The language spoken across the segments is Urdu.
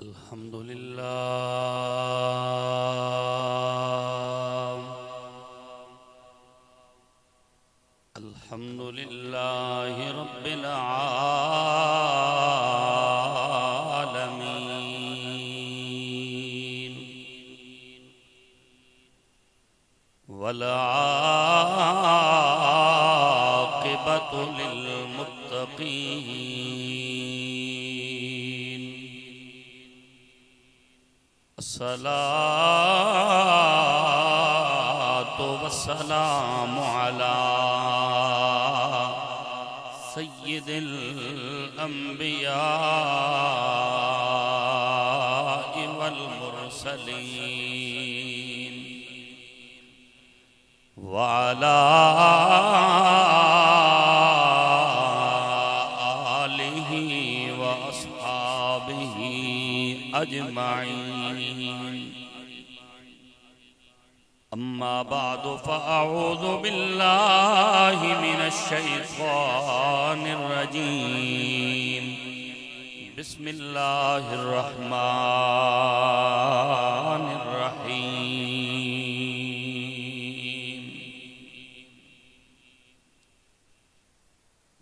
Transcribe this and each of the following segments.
الحمد لله الحمد لله رب العالمين والعاقبة للمتقين الصلاة والسلام على سيد الأنبياء والمرسلين وعلى آله وأصحابه أجمعين أما بعد فأعوذ بالله من الشيطان الرجيم بسم الله الرحمن الرحيم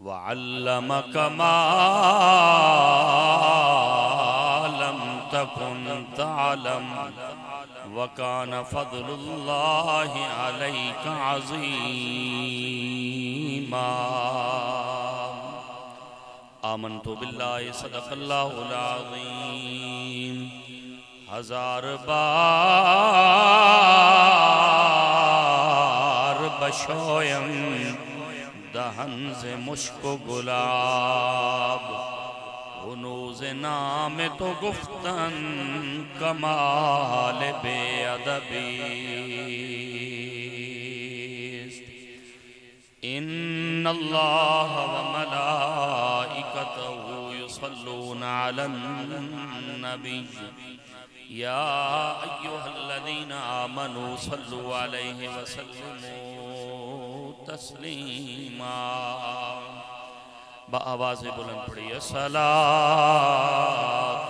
وعلمك ما لم تكن تعلم وَكَانَ فَضْلُ اللَّهِ عَلَيْكَ عَظِيمًا آمنت باللہ صدق اللہ العظیم ہزار بار بشویم دہن سے مشک و گلاب ہنوز نام تو گفتن کمال بے ادبیست ان اللہ و ملائکتہ یصلون علی النبی یا ایہا الذین آمنوا صلوا علیہ وسلموا تسلیما با آواز بلند پڑھی الصلاة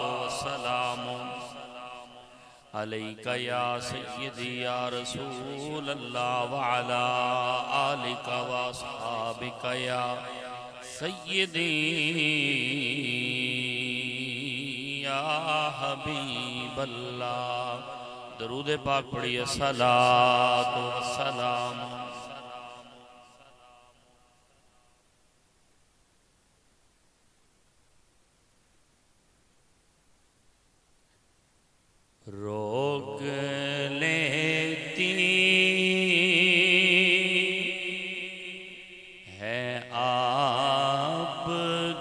والسلام علیکہ یا سیدی یا رسول اللہ وعلا آلکہ واصحابکہ یا سیدی یا حبیب اللہ درود پاک پڑھی الصلاة والسلام روک لیتی ہے آپ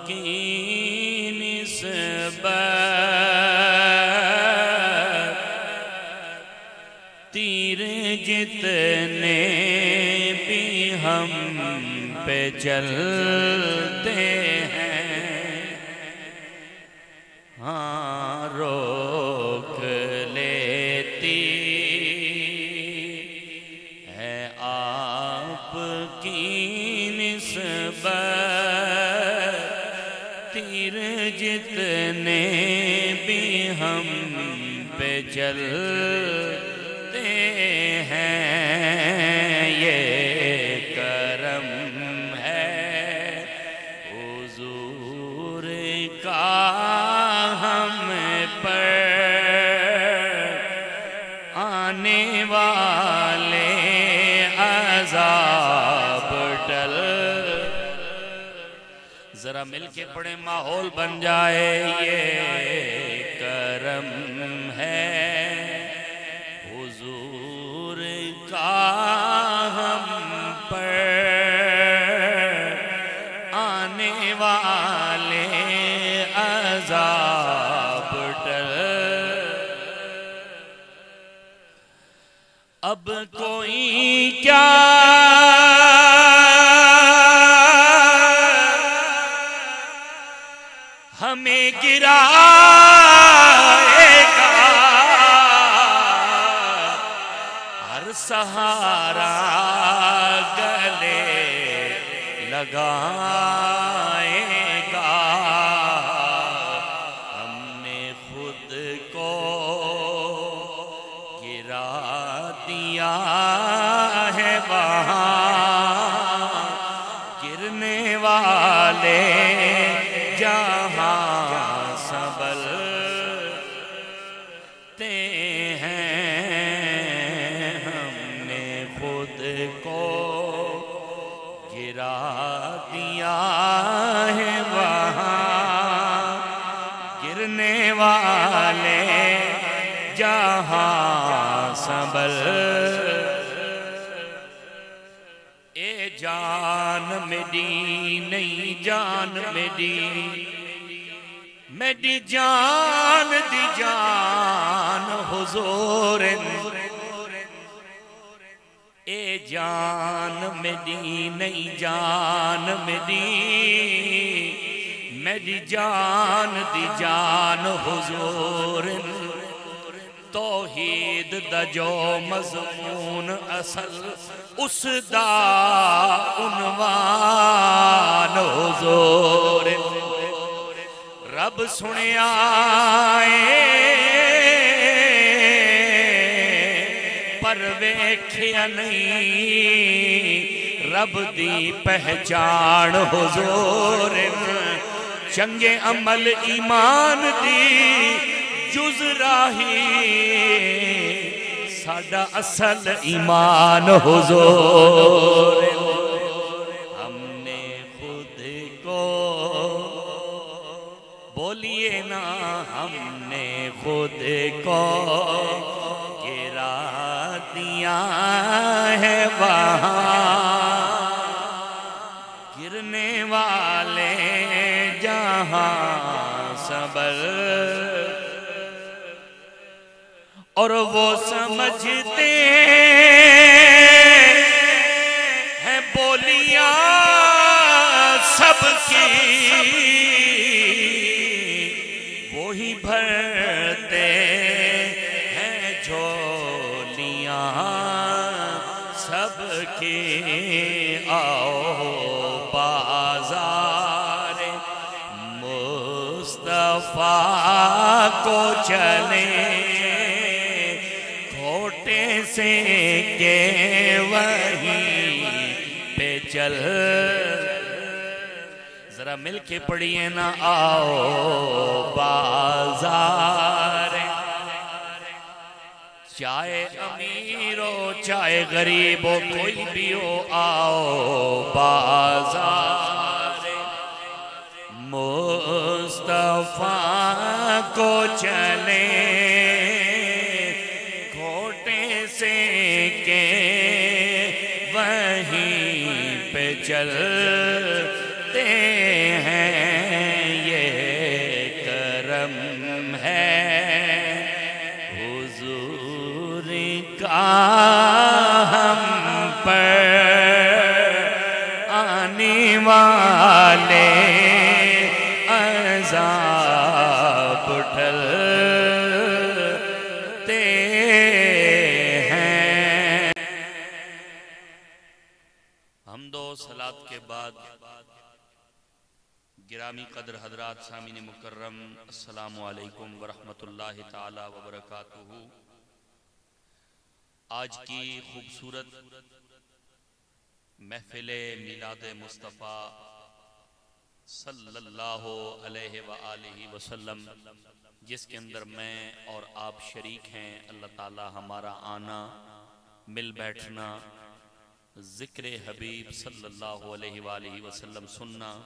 کی نسبت تیر جتنے بھی ہم پہ چلتے ہیں ہاں روک لیتی ہے آپ کی نسبت تیر جتنے بھی ہم پہ چلتے ہیں یہ کرم ہے حضور کا ہم پر آنے والے عذاب ٹل ذرا مل کے پڑھیں ماحول بن جائے یہ کرم ہے حضور کا ہم پر آنے والے عذاب ٹل اب کوئی کیا ہمیں گرائے گا ہر سہارا گلے لگائے گا ہم نے خود خود کو گرا دیا ہے وہاں گرنے والے جہاں سنبھلتے ہیں ہم نے خود کو گرا دیا ہے وہاں گرنے والے جہاں سنبھل اے جان میری نئی جان میری جان دی جان حضور اے جان میری نئی جان میری جان دی جان حضور توحید دا جو مضمون اصل اس دا عنوان حضور رب سنیا پر ویکھیا نہیں رب دی پہچان حضور چنگے عمل ایمان دی جز راہی ساڈا اصل ایمان حضور ہم نے خود کو بولیے نا ہم نے خود کو گرا دیا ہے وہاں گرنے والے جہاں سنبھل اور وہ سمجھتے ہیں بولیاں سب کی وہی بھرتے ہیں جھولیاں سب کی آؤ بازار مصطفیٰ کو چلیں سے کہ وہیں پہ چل ذرا مل کے پڑھیے نا آؤ بازار چاہے امیر ہو چاہے غریب ہو کوئی بھی ہو آؤ بازار مصطفیٰ کو چلیں وہیں پہ چلتے ہیں یہ کرم ہے حضور کا ہم پر آنے والے عذاب ٹلتے صلاة کے بعد گرامی قدر حضرات سامعین مکرم السلام علیکم ورحمۃ اللہ تعالی وبرکاتہ آج کی خوبصورت محفل میلاد مصطفیٰ صلی اللہ علیہ وآلہ وسلم جس کے اندر میں اور آپ شریک ہیں اللہ تعالی ہمارا آنا مل بیٹھنا ذکر حبیب صلی اللہ علیہ وآلہ وسلم سننا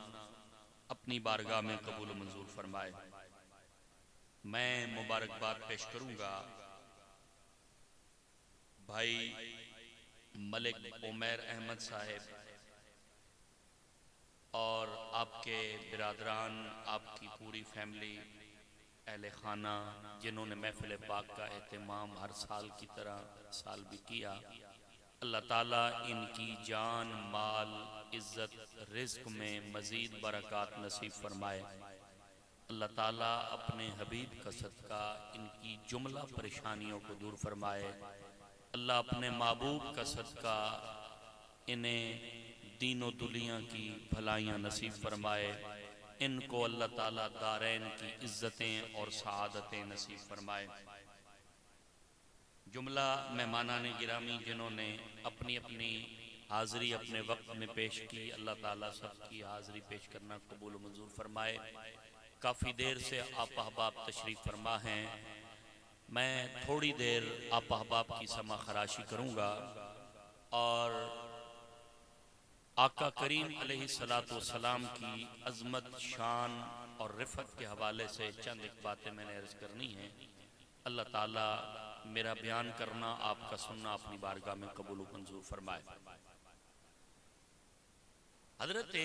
اپنی بارگاہ میں قبول و منظور فرمائے میں مبارکباد پیش کروں گا بھائی ملک عمیر احمد صاحب اور آپ کے برادران آپ کی پوری فیملی اہل خانہ جنہوں نے محفل پاک کا اہتمام ہر سال کی طرح سال بھی کیا اللہ تعالیٰ ان کی جان مال عزت رزق میں مزید برکات نصیب فرمائے اللہ تعالیٰ اپنے حبیب کا صدقہ ان کی جملہ پریشانیوں کو دور فرمائے اللہ اپنے محبوب کا صدقہ انہیں دین و دنیا کی بھلائیاں نصیب فرمائے ان کو اللہ تعالیٰ دارین کی عزتیں اور سعادتیں نصیب فرمائے۔ جملہ مہمانان گرامی جنہوں نے اپنی اپنی حاضری اپنے وقت میں پیش کی، اللہ تعالیٰ سب کی حاضری پیش کرنا قبول و منظور فرمائے۔ کافی دیر سے آپ احباب تشریف فرما ہیں، میں تھوڑی دیر آپ احباب کی سما خراشی کروں گا اور آقا کریم علیہ السلام کی عظمت، شان اور رفعت کے حوالے سے چند ایک باتیں میں نے عرض کرنی ہیں۔ اللہ تعالیٰ میرا بیان کرنا، آپ کا سننا اپنی بارگاہ میں قبول و منظور فرمائے۔ حضرت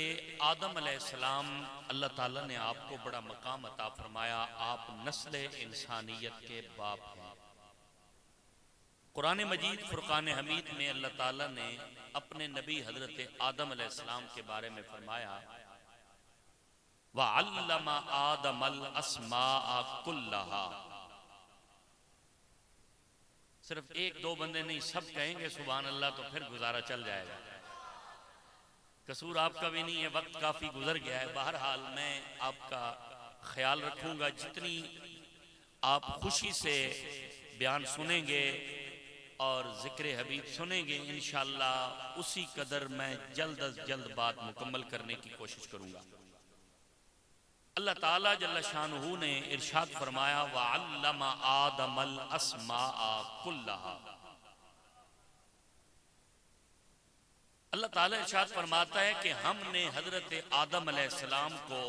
آدم علیہ السلام، اللہ تعالیٰ نے آپ کو بڑا مقام عطا فرمایا، آپ نسل انسانیت کے باپ ہیں۔ قرآن مجید فرقان حمید میں اللہ تعالیٰ نے اپنے نبی حضرت آدم علیہ السلام کے بارے میں فرمایا وَعَلَّمَ آدَمَ الْأَسْمَاءَ كُلَّهَا۔ صرف ایک دو بندے نہیں، سب کہیں گے سبحان اللہ تو پھر گزارا چل جائے گا۔ قصور آپ کا بھی نہیں ہے، وقت کافی گزر گیا ہے۔ بہرحال میں آپ کا خیال رکھوں گا، جتنی آپ خوشی سے بیان سنیں گے اور ذکر حبیب سنیں گے انشاءاللہ اسی قدر میں جلد از جلد بات مکمل کرنے کی کوشش کروں گا۔ اللہ تعالیٰ جل شانہ نے ارشاد فرمایا وَعَلَّمَ آدَمَ الْأَسْمَاءَ كُلَّهَا۔ اللہ تعالیٰ ارشاد فرماتا ہے کہ ہم نے حضرت آدم علیہ السلام کو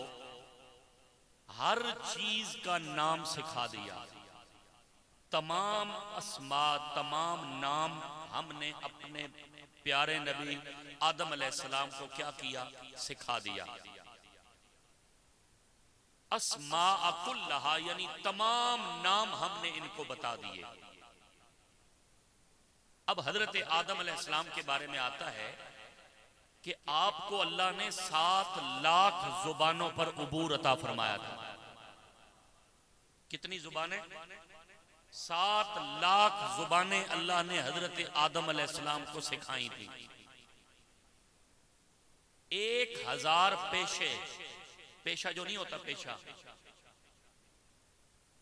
ہر چیز کا نام سکھا دیا۔ تمام اسماء، تمام نام ہم نے اپنے پیارے نبی آدم علیہ السلام کو کیا کیا؟ سکھا دیا۔ اسماء کلھا یعنی تمام نام ہم نے ان کو بتا دیے۔ اب حضرت آدم علیہ السلام کے بارے میں آتا ہے کہ آپ کو اللہ نے 7 لاکھ زبانوں پر عبور عطا فرمایا تھا۔ کتنی زبانیں؟ 7 لاکھ زبانیں اللہ نے حضرت آدم علیہ السلام کو سکھائی تھی۔ 1000 پیشے، پیشہ جو نہیں ہوتا پیشہ،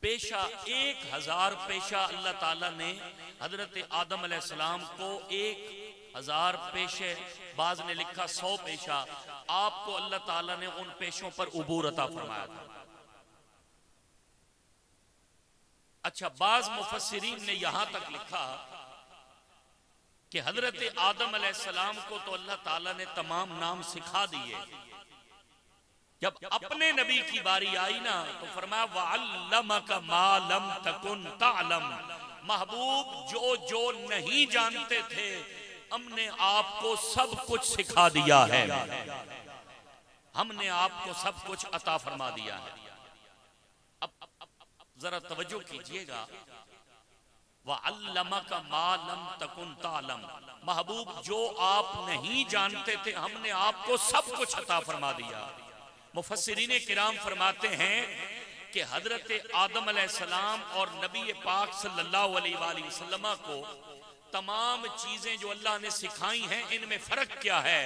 پیشہ 1000 پیشہ اللہ تعالیٰ نے حضرت آدم علیہ السلام کو 1000 پیشے، بعض نے لکھا 100 پیشہ، آپ کو اللہ تعالیٰ نے ان پیشوں پر عبور عطا فرمایا تھا۔ اچھا، بعض مفسرین نے یہاں تک لکھا کہ حضرت آدم علیہ السلام کو تو اللہ تعالیٰ نے تمام نام سکھا دیے، جب اپنے نبی کی باری آئی نا تو فرمایا وَعَلَّمَكَ مَا لَمْ تَكُنْ تَعْلَمْ۔ محبوب جو نہیں جانتے تھے ہم نے آپ کو سب کچھ سکھا دیا ہے، ہم نے آپ کو سب کچھ عطا فرما دیا ہے۔ اب ذرا توجہ کیجئے گا، وَعَلَّمَكَ مَا لَمْ تَكُنْ تَعْلَمْ، محبوب جو آپ نہیں جانتے تھے ہم نے آپ کو سب کچھ عطا فرما دیا۔ مفسرین کرام فرماتے ہیں کہ حضرت آدم علیہ السلام اور نبی پاک صلی اللہ علیہ وآلہ وسلم کو تمام چیزیں جو اللہ نے سکھائی ہیں ان میں فرق کیا ہے؟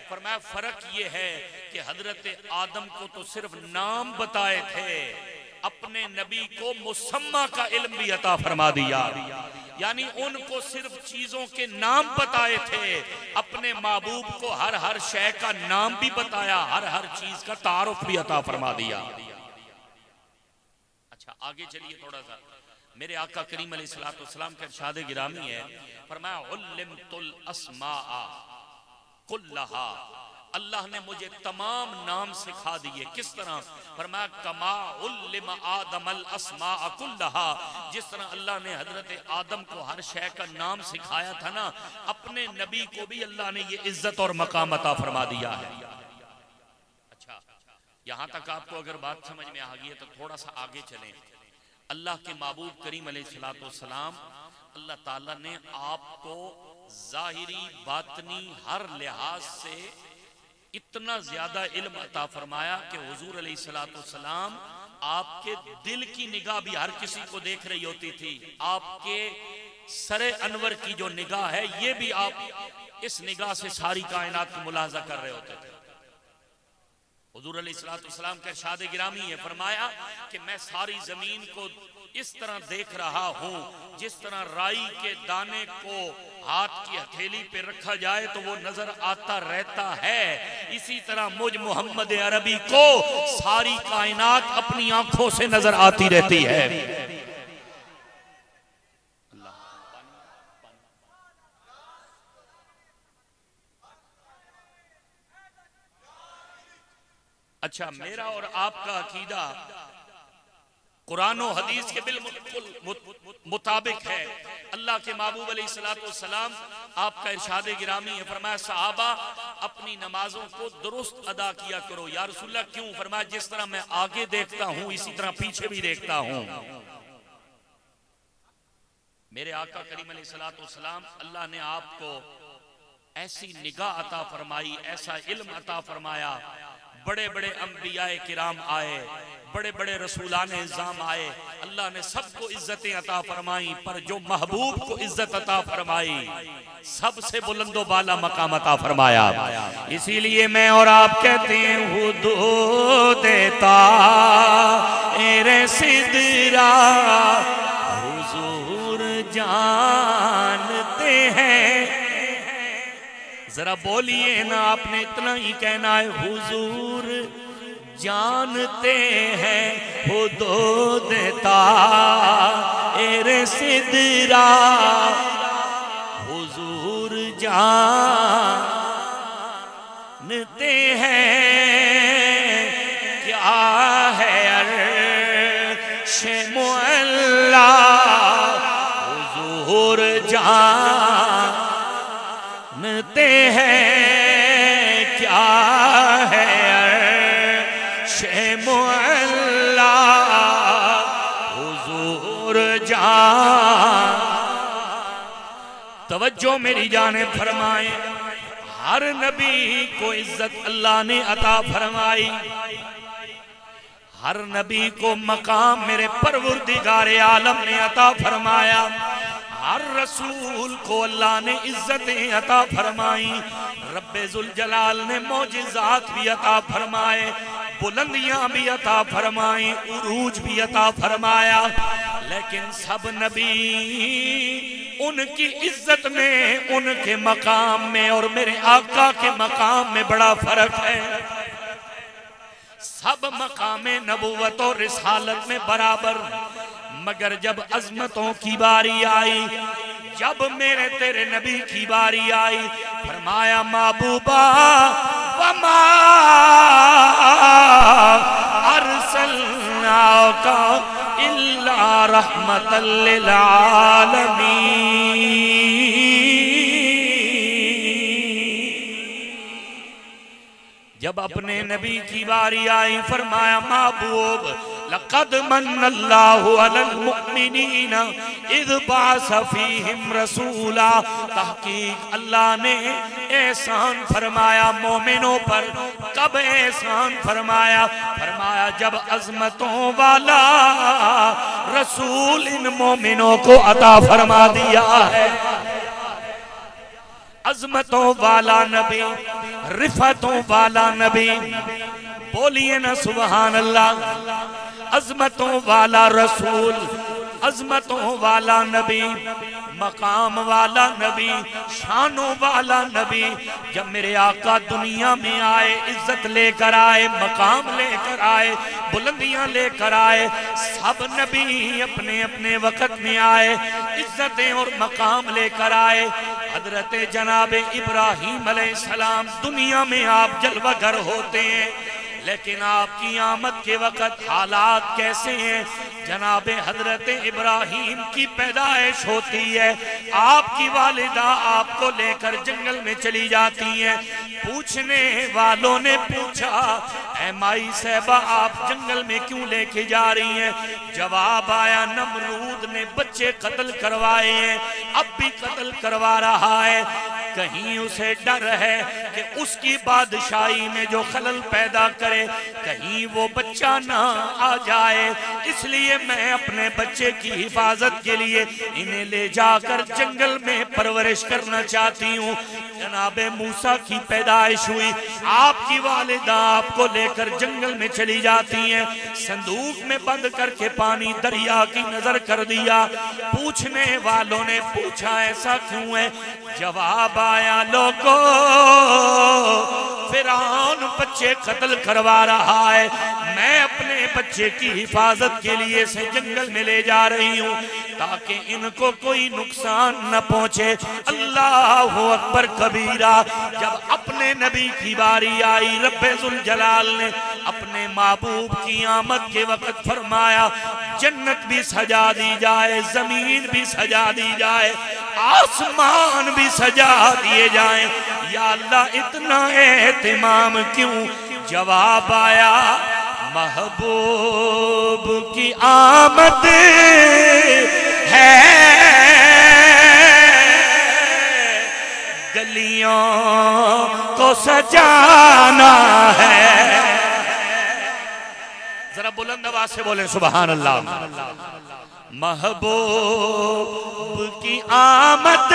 فرمایا فرق یہ ہے کہ حضرت آدم کو تو صرف نام بتائے تھے، اپنے نبی کو مسمہ کا علم بھی عطا فرما دیا، یعنی ان کو صرف چیزوں کے نام بتائے تھے، اپنے محبوب کو ہر شے کا نام بھی بتایا، ہر چیز کا تعارف بھی عطا فرما دیا۔ اچھا آگے چلیے تھوڑا سا، میرے آقا کریم علیہ السلام کا ارشاد گرامی ہے، فرمایا علمت الاسماء کلھا، اللہ نے مجھے تمام نام سکھا دیے۔ کس طرح؟ فرمایا کما علم آدم الاسماء کلھا، جس طرح اللہ نے حضرت آدم کو ہر شے کا نام سکھایا تھا نا، اپنے نبی کو بھی اللہ نے یہ عزت اور مقام عطا فرما دیا ہے۔ اچھا یہاں تک آپ کو اگر بات سمجھ میں آ گئی ہے تو تھوڑا سا آگے چلیں۔ اللہ کے محبوب کریم علیہ السلام، اللہ تعالیٰ نے آپ کو ظاہری باطنی ہر لحاظ سے اتنا زیادہ علم عطا فرمایا کہ حضور علیہ السلام آپ کے دل کی نگاہ بھی ہر کسی کو دیکھ رہی ہوتی تھی، آپ کے سر انور کی جو نگاہ ہے یہ بھی آپ اس نگاہ سے ساری کائنات کو ملاحظہ کر رہے ہوتے تھے۔ حضور علیہ السلام کا ارشاد گرامی ہے، فرمایا کہ میں ساری زمین کو اس طرح دیکھ رہا ہوں جس طرح رائی کے دانے کو ہاتھ کی ہتھیلی پہ رکھا جائے تو وہ نظر آتا رہتا ہے، اسی طرح مجھ محمد عربی کو ساری کائنات اپنی آنکھوں سے نظر آتی رہتی ہے۔ اچھا، میرا اور آپ کا عقیدہ قرآن و حدیث کے بالکل مطابق ہے۔ اللہ کے محبوب علیہ السلام آپ کا ارشاد گرامی ہے، فرمایا صحابہ اپنی نمازوں کو درست ادا کیا کرو۔ یا رسول اللہ کیوں؟ فرمایا جس طرح میں آگے دیکھتا ہوں اسی طرح پیچھے بھی دیکھتا ہوں۔ میرے آقا کریم علیہ السلام، اللہ نے آپ کو ایسی نگاہ عطا فرمائی، ایسا علم عطا فرمایا، بڑے بڑے انبیاء کرام آئے، بڑے بڑے رسولان اعظام آئے، اللہ نے سب کو عزتیں عطا فرمائی، پر جو محبوب کو عزت عطا فرمائی سب سے بلند و بالا مقام عطا فرمایا۔ اسی لیے میں اور آپ کہتے ہیں حدود طائر سدرہ حضور جانتے ہیں۔ ذرا بولیے نا، آپ نے اتنا ہی کہنا ہے، حضور جانتے ہیں حدود طائر سدرہ حضور جانتے ہیں کیا ہے عرش معلی حضور جانتے ہیں کیا ہے عرش معلی حضور توجہ میری جانب فرمائیں، ہر نبی کو عزت اللہ نے عطا فرمائی، ہر نبی کو مقام میرے پروردگار عالم نے عطا فرمایا، ہر رسول کو اللہ نے عزتیں عطا فرمائی، رب ذوالجلال نے معجزات بھی عطا فرمائے، بلندیاں بھی عطا فرمائیں، عروج بھی عطا فرمایا، لیکن سب نبی ان کی عزت میں، ان کے مقام میں اور میرے آقا کے مقام میں بڑا فرق ہے۔ سب مقام نبوت اور رسالت میں برابر، مگر جب عظمتوں کی باری آئی، جب میرے تیرے نبی کی باری آئی، فرمایا محبوبا وما ارسلناک الا رحمتا للعالمین۔ جب اپنے نبی کی باری آئی، فرمایا محبوب لقد من اللہ علی المؤمنین اذ بعث فیہم رسولا، تحقیق اللہ نے احسان فرمایا مومنوں پر۔ کب احسان فرمایا؟ فرمایا جب عظمتوں والا رسول ان مومنوں کو عطا فرما دیا ہے۔ عظمتوں والا نبی، رفعتوں والا نبی، بولیے نا سبحان اللہ، عظمتوں والا رسول، عظمتوں والا نبی، مقام والا نبی، شانوں والا نبی، جب میرے آقا دنیا میں آئے، عزت لے کر آئے، مقام لے کر آئے، بلندیاں لے کر آئے، سب نبی اپنے اپنے وقت میں آئے، عزتیں اور مقام لے کر آئے۔ حضرت جناب ابراہیم علیہ السلام دنیا میں آپ جلوہ گر ہوتے ہیں، لیکن آپ کی آمد کے وقت حالات کیسے ہیں؟ جناب حضرت ابراہیم کی پیدائش ہوتی ہے، آپ کی والدہ آپ کو لے کر جنگل میں چلی جاتی ہیں، پوچھنے والوں نے پوچھا اے مائی صاحبہ آپ جنگل میں کیوں لے کے جا رہی ہیں؟ جواب آیا نمرود نے بچے قتل کروائے ہیں، اب بھی قتل کروا رہا ہے۔ کہیں اسے ڈر ہے کہ اس کی بادشاہی میں جو خلل پیدا کرے کہیں وہ بچہ نہ آ جائے، اس لیے میں اپنے بچے کی حفاظت کے لیے انہیں لے جا کر جنگل میں پرورش کرنا چاہتی ہوں۔ جناب موسیٰ کی پیدائش ہوئی، آپ کی والدہ آپ کو لے کر جنگل میں چلی جاتی ہیں، صندوق میں بند کر کے پانی دریا کی نظر کر دیا۔ پوچھنے والوں نے پوچھا ایسا کیوں ہے؟ جواب آیا لوگو فرعون بچے قتل کروا رہا ہے، میں اپنے بچے کی حفاظت کے لیے اسے جنگل میں لے جا رہی ہوں تاکہ ان کو کوئی نقصان نہ پہنچے۔ اللہ اکبر کبیرہ۔ جب اپنے نبی کی باری آئی، رب ذوالجلال نے اپنے محبوب کی آمد کے وقت فرمایا جنت بھی سجا دی جائے، زمین بھی سجا دی جائے، آسمان بھی سجا دیے جائیں، یا اللہ اتنا اہتمام کیوں؟ جواب آیا محبوب کی آمد ہے، گلیوں کو سجانا ہے۔ ذرا بلند آواز سے بولیں سبحان اللہ۔ محبوب کی آمد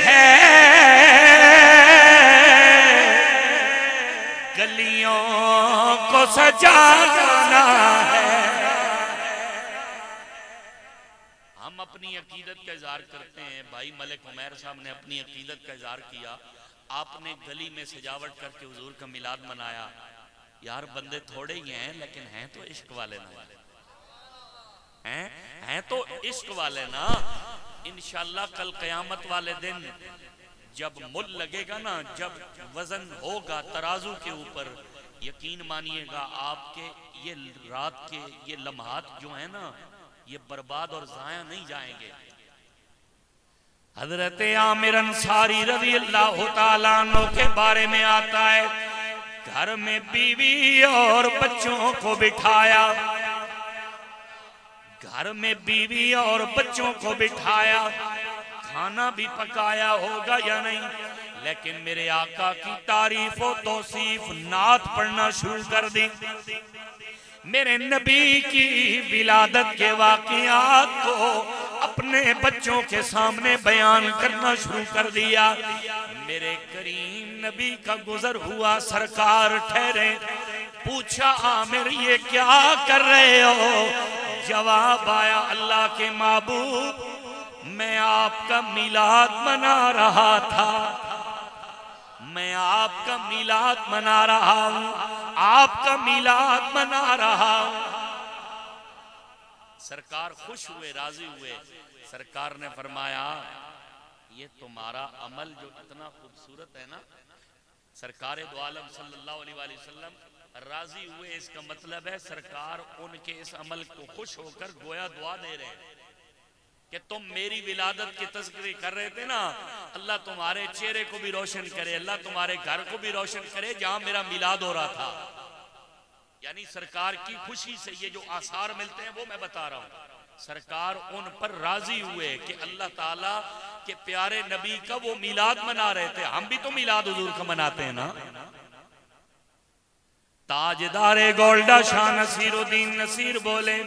ہے، گلیوں کو سجانا ہے۔ ہم اپنی عقیدت کا اظہار کرتے ہیں، بھائی ملک عمیر صاحب نے اپنی عقیدت کا اظہار کیا، آپ نے گلی میں سجاوٹ کر کے حضور کا میلاد منایا۔ یار بندے تھوڑے ہی ہیں لیکن ہیں تو عشق والے نا، ہیں تو عشق والے نا۔ انشاءاللہ کل قیامت والے دن جب مل لگے گا نا، جب وزن ہوگا ترازو کے اوپر، یقین مانیے گا آپ کے یہ رات کے یہ لمحات جو ہیں نا یہ برباد اور ضائع نہیں جائیں گے۔ حضرت عامر انصاری رضی اللہ تعالیٰ عنہ کے بارے میں آتا ہے، گھر میں بیوی اور بچوں کو بٹھایا، گھر میں بیوی اور بچوں کو بٹھایا، کھانا بھی پکایا ہوگا یا نہیں، لیکن میرے آقا کی تعریف و توصیف نعت پڑھنا شروع کر دی، میرے نبی کی ولادت کے واقعات کو اپنے بچوں کے سامنے بیان کرنا شروع کر دیا۔ میرے کریم نبی کا گزر ہوا، سرکار ٹھہرے، پوچھا عامر یہ کیا کر رہے ہو؟ جواب آیا اللہ کے محبوب میں آپ کا میلاد منا رہا تھا، میں آپ کا میلاد منا رہا ہوں، آپ کا میلاد منا رہا ہوں۔ سرکار خوش ہوئے، راضی ہوئے۔ سرکار نے فرمایا یہ تمہارا عمل جو اتنا خوبصورت ہے نا، سرکار دو عالم صلی اللہ علیہ وآلہ وسلم راضی ہوئے، اس کا مطلب ہے سرکار ان کے اس عمل کو خوش ہو کر گویا دعا دے رہے ہیں کہ تم میری ولادت کی تذکری کر رہے تھے نا، اللہ تمہارے چہرے کو بھی روشن کرے، اللہ تمہارے گھر کو بھی روشن کرے جہاں میرا میلاد ہو رہا تھا۔ یعنی سرکار کی خوشی سے یہ جو آثار ملتے ہیں وہ میں بتا رہا ہوں۔ سرکار ان پر راضی ہوئے کہ اللہ تعالیٰ کے پیارے نبی کا وہ میلاد منا رہے تھے، ہم بھی تو میلاد حضور کا مناتے ہیں نا۔ تاجدار گولڈا شاہ نصیر الدین نصیر بولے،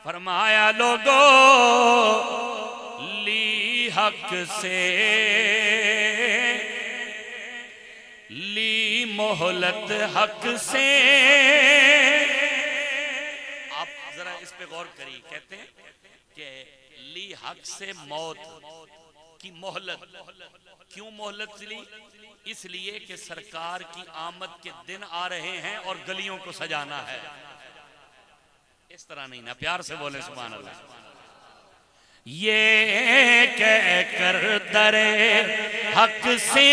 فرمایا لوگو لی حق سے لی مہلت حق سے۔ آپ ذرا اس پہ غور کریے، کہتے ہیں کہ لی حق سے موت کی مہلت، کیوں مہلت لی؟ اس لیے کہ سرکار کی آمد کے دن آ رہے ہیں اور گلیوں کو سجانا ہے۔ اس طرح نہیں نا، پیار سے بولیں سبحان اللہ۔ یہ کہہ کر در حق سے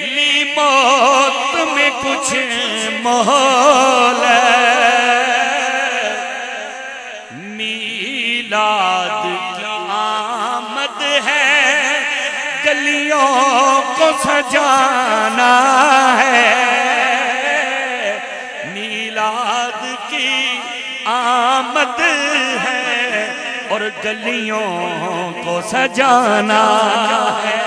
لی موت میں کچھ مہلت، میلاد کی آمد ہے گلیوں کو سجانا ہے، میلاد کی آمد ہے اور گلیوں کو سجانا ہے۔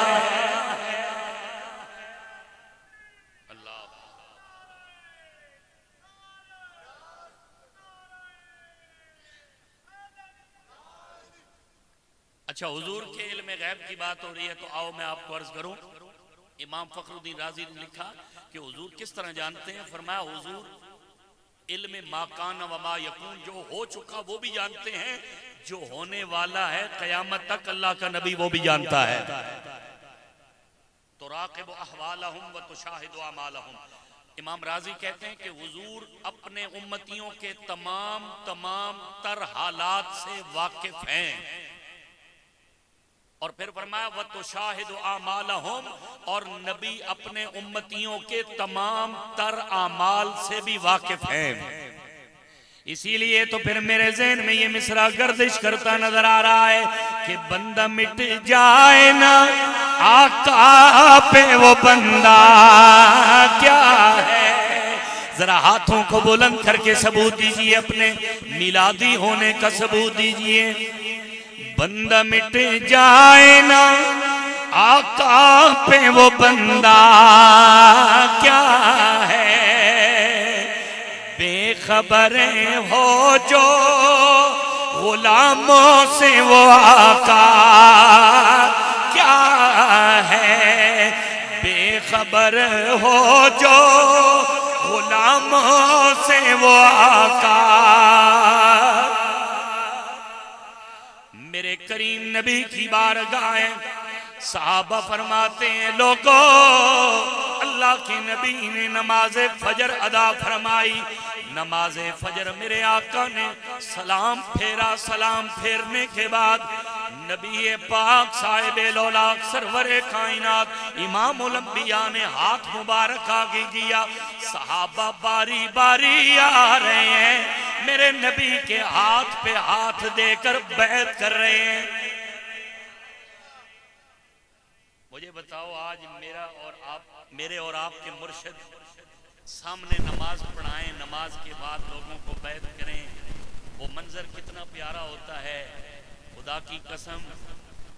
اچھا، حضور کے علم غیب کی بات ہو رہی ہے تو آؤ میں آپ کو عرض کروں۔ امام فخر الدین رازی نے لکھا کہ حضور کس طرح جانتے ہیں؟ فرمایا حضور علم ما کان و ما یکون، جو ہو چکا وہ بھی جانتے ہیں، جو ہونے والا ہے قیامت تک اللہ کا نبی وہ بھی جانتا ہے۔ تراقب احوالہم و تشاہد اعمالہم۔ امام رازی کہتے ہیں کہ حضور اپنے امتیوں کے تمام تر حالات سے واقف ہیں، اور پھر فرمایا وَتُشَاهِدُ أَعْمَالَهُمْ، اور نبی اپنے امتیوں کے تمام تر اعمال سے بھی واقف ہیں۔ اسی لیے تو پھر میرے ذہن میں یہ مصرع گردش کرتا نظر آ رہا ہے کہ بندہ مٹ جائے نا آقا پہ وہ بندہ کیا ہے۔ ذرا ہاتھوں کو بلند کر کے ثبوت دیجئے، اپنے میلادی ہونے کا ثبوت دیجئے۔ بندہ مٹ جائے نا آقا پہ وہ بندہ کیا ہے، بے خبریں ہو جو غلاموں سے وہ آقا کیا ہے، بے خبر ہو جو غلاموں سے وہ آقا۔ میرے کریم نبی کی بارگاہیں صحابہ فرماتے ہیں لوگو اللہ کے نبی نے نماز فجر ادا فرمائی، نماز فجر میرے آقا نے سلام پھیرا، سلام پھیرنے کے بعد نبی پاک صاحب لولاک سرور کائنات امام الانبیاء نے ہاتھ مبارک آگے کیا، صحابہ باری باری آ رہے ہیں، میرے نبی کے ہاتھ پہ ہاتھ دے کر بیعت کر رہے ہیں۔ مجھے بتاؤ آج میرے اور آپ کے مرشد سامنے نماز پڑھائیں، نماز کے بعد لوگوں کو بیعت کریں، وہ منظر کتنا پیارا ہوتا ہے۔ خدا کی قسم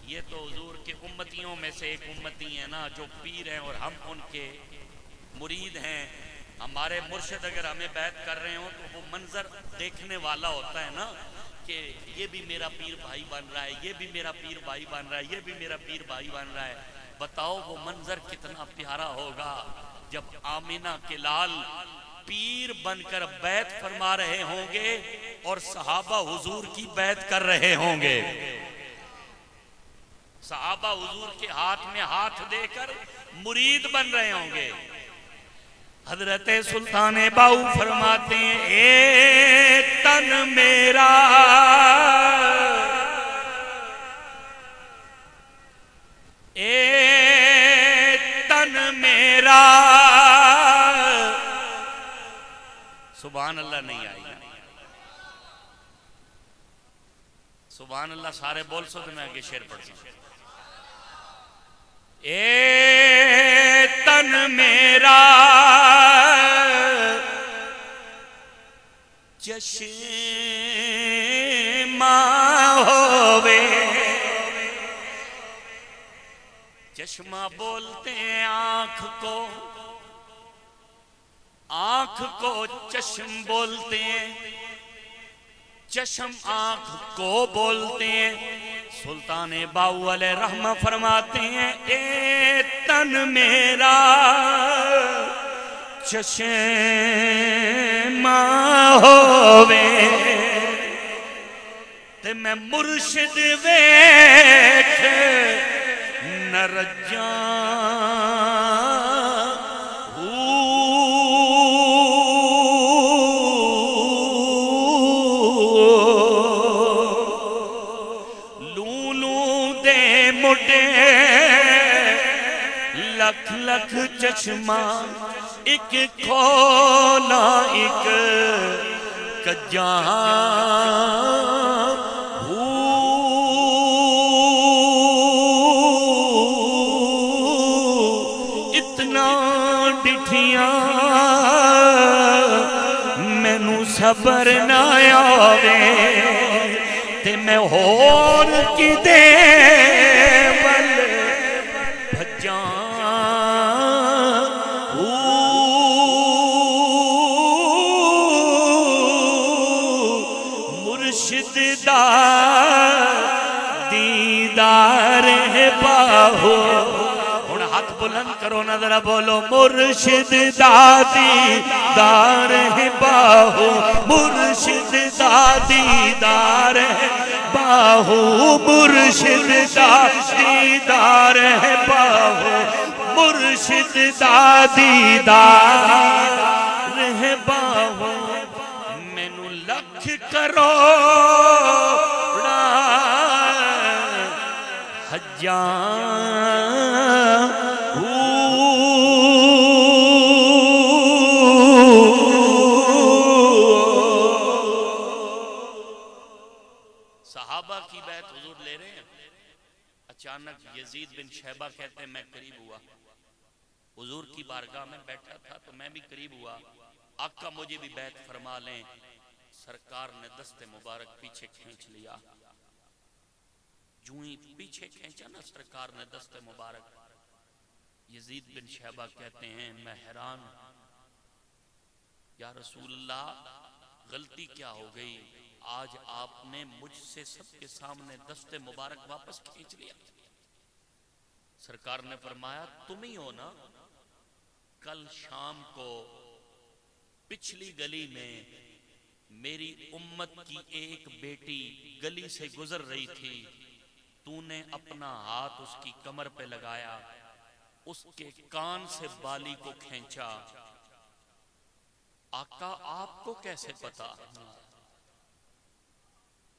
یہ تو حضور کے امتیوں میں سے ایک امتی ہیں نا، جو پیر ہیں اور ہم ان کے مرید ہیں۔ ہمارے مرشد اگر ہمیں بیعت کر رہے ہوں تو وہ منظر دیکھنے والا ہوتا ہے نا، کہ یہ بھی میرا پیر بھائی بن رہا ہے، یہ بھی میرا پیر بھائی بن رہا ہے، یہ بھی میرا پیر بھائی بن رہا ہے۔ بتاؤ وہ منظر کتنا پیارا ہوگا جب آمینہ کے لال پیر بن کر بیعت فرما رہے ہوں گے اور صحابہ حضور کی بیعت کر رہے ہوں گے، صحابہ حضور کے ہاتھ میں ہاتھ دے کر مرید بن رہے ہوں گے۔ حضرت سلطان باؤ فرماتے ہیں اے تن میرا اے تن میرا، سبحان اللہ نہیں آئی، سبحان اللہ سارے بول سو تو میں آگے شعر پڑھ سکتا ہوں۔ اے تن میرا چشمہ ہووے، چشمہ بولتے ہیں آنکھ کو چشم بولتے ہیں، چشم آنکھ کو بولتے ہیں۔ سلطان باؤ علیہ رحمہ فرماتے ہیں اے تن میرا چشمہ ہووے تے میں مرشد ویکھ نہ رجاں، لکھ لکھ چشمہ ایک کھولا ایک کجاں، اتنا ڈٹھیاں مینوں صبر نہ آوے، تے میں ہور کی دے ول بھجاں مرشد دا دیدار ہے باہو ہاتھ بلند کرو نا ذرا بولو مرشد دا دیدار ہے باہو مرشد دا دیدار ہے باہو مرشد دا دیدار ہے باہو مرشد دا دیدار ہے باہو مینوں لکھ کرو حجاں صحابہ کی بیعت حضور لے رہے ہیں اچانک یزید بن شیبہ کہتے ہیں میں قریب ہوا حضور کی بارگاہ میں بیٹھا تھا تو میں بھی قریب ہوا آقا مجھے بھی بیعت فرما لیں سرکار نے دست مبارک پیچھے کھینچ لیا جو ہی پیچھے کھینچا نا سرکار نے دست مبارک یزید بن شیبہ کہتے ہیں میں حیران یا رسول اللہ غلطی کیا ہو گئی آج آپ نے مجھ سے سب کے سامنے دست مبارک واپس کھینچ لیا سرکار نے فرمایا تم ہی ہو نا کل شام کو پچھلی گلی میں میری امت کی ایک بیٹی گلی سے گزر رہی تھی تو نے اپنا ہاتھ اس کی کمر پہ لگایا اس کے کان سے بالی کو کھینچا آقا آپ کو کیسے پتا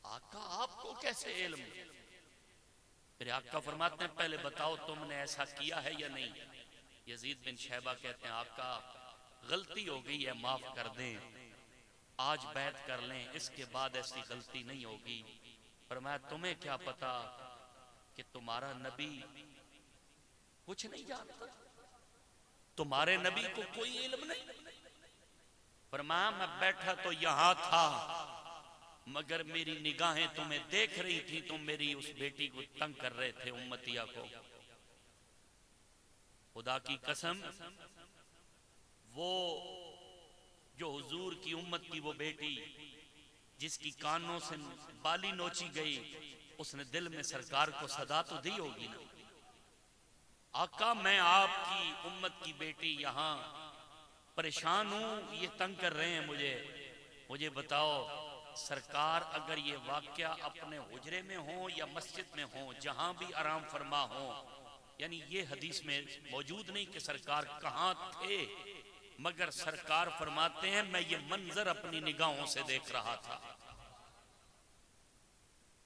آقا آپ کو کیسے علم پھر آقا فرماتے ہیں پہلے بتاؤ تم نے ایسا کیا ہے یا نہیں یزید بن شیبہ کہتے ہیں آقا غلطی ہو گئی ہے معاف کر دیں آج بیعت کر لیں اس کے بعد ایسی غلطی نہیں ہوگی فرمایا تمہیں کیا پتا کہ تمہارا نبی کچھ نہیں جانتا تمہارے نبی کو کوئی علم نہیں فرمایا میں بیٹھا تو یہاں تھا مگر میری نگاہیں تمہیں دیکھ رہی تھی تم میری اس بیٹی کو تنگ کر رہے تھے امتیہ کو خدا کی قسم وہ جو حضور کی امت کی وہ بیٹی جس کی کانوں سے بالی نوچی گئی اس نے دل میں سرکار کو صدا تو دی ہوگی نا آقا میں آپ کی امت کی بیٹی یہاں پریشان ہوں یہ تنگ کر رہے ہیں مجھے بتاؤ سرکار اگر یہ واقعہ اپنے حجرے میں ہوں یا مسجد میں ہوں جہاں بھی آرام فرما ہوں یعنی یہ حدیث میں موجود نہیں کہ سرکار کہاں تھے مگر سرکار فرماتے ہیں میں یہ منظر اپنی نگاہوں سے دیکھ رہا تھا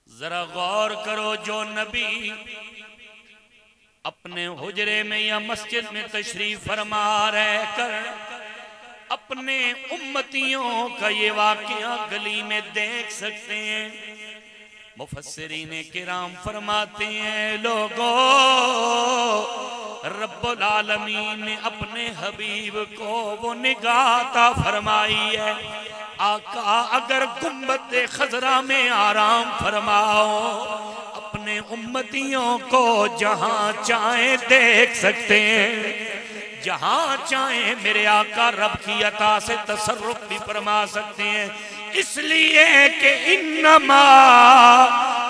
ذرا غور کرو جو نبی اپنے حجرے میں یا مسجد میں تشریف فرما رہ کر اپنے امتیوں کا یہ واقعہ گلی میں دیکھ سکتے ہیں مفسرین کرام فرماتے ہیں لوگوں رب العالمین نے اپنے حبیب کو وہ نگاہ عطا فرمائی ہے آقا اگر گنبد خضرا میں آرام فرماؤ اپنے امتیوں کو جہاں چاہیں دیکھ سکتے ہیں جہاں چاہیں میرے آقا رب کی عطا سے تصرف بھی فرما سکتے ہیں اس لیے کہ انما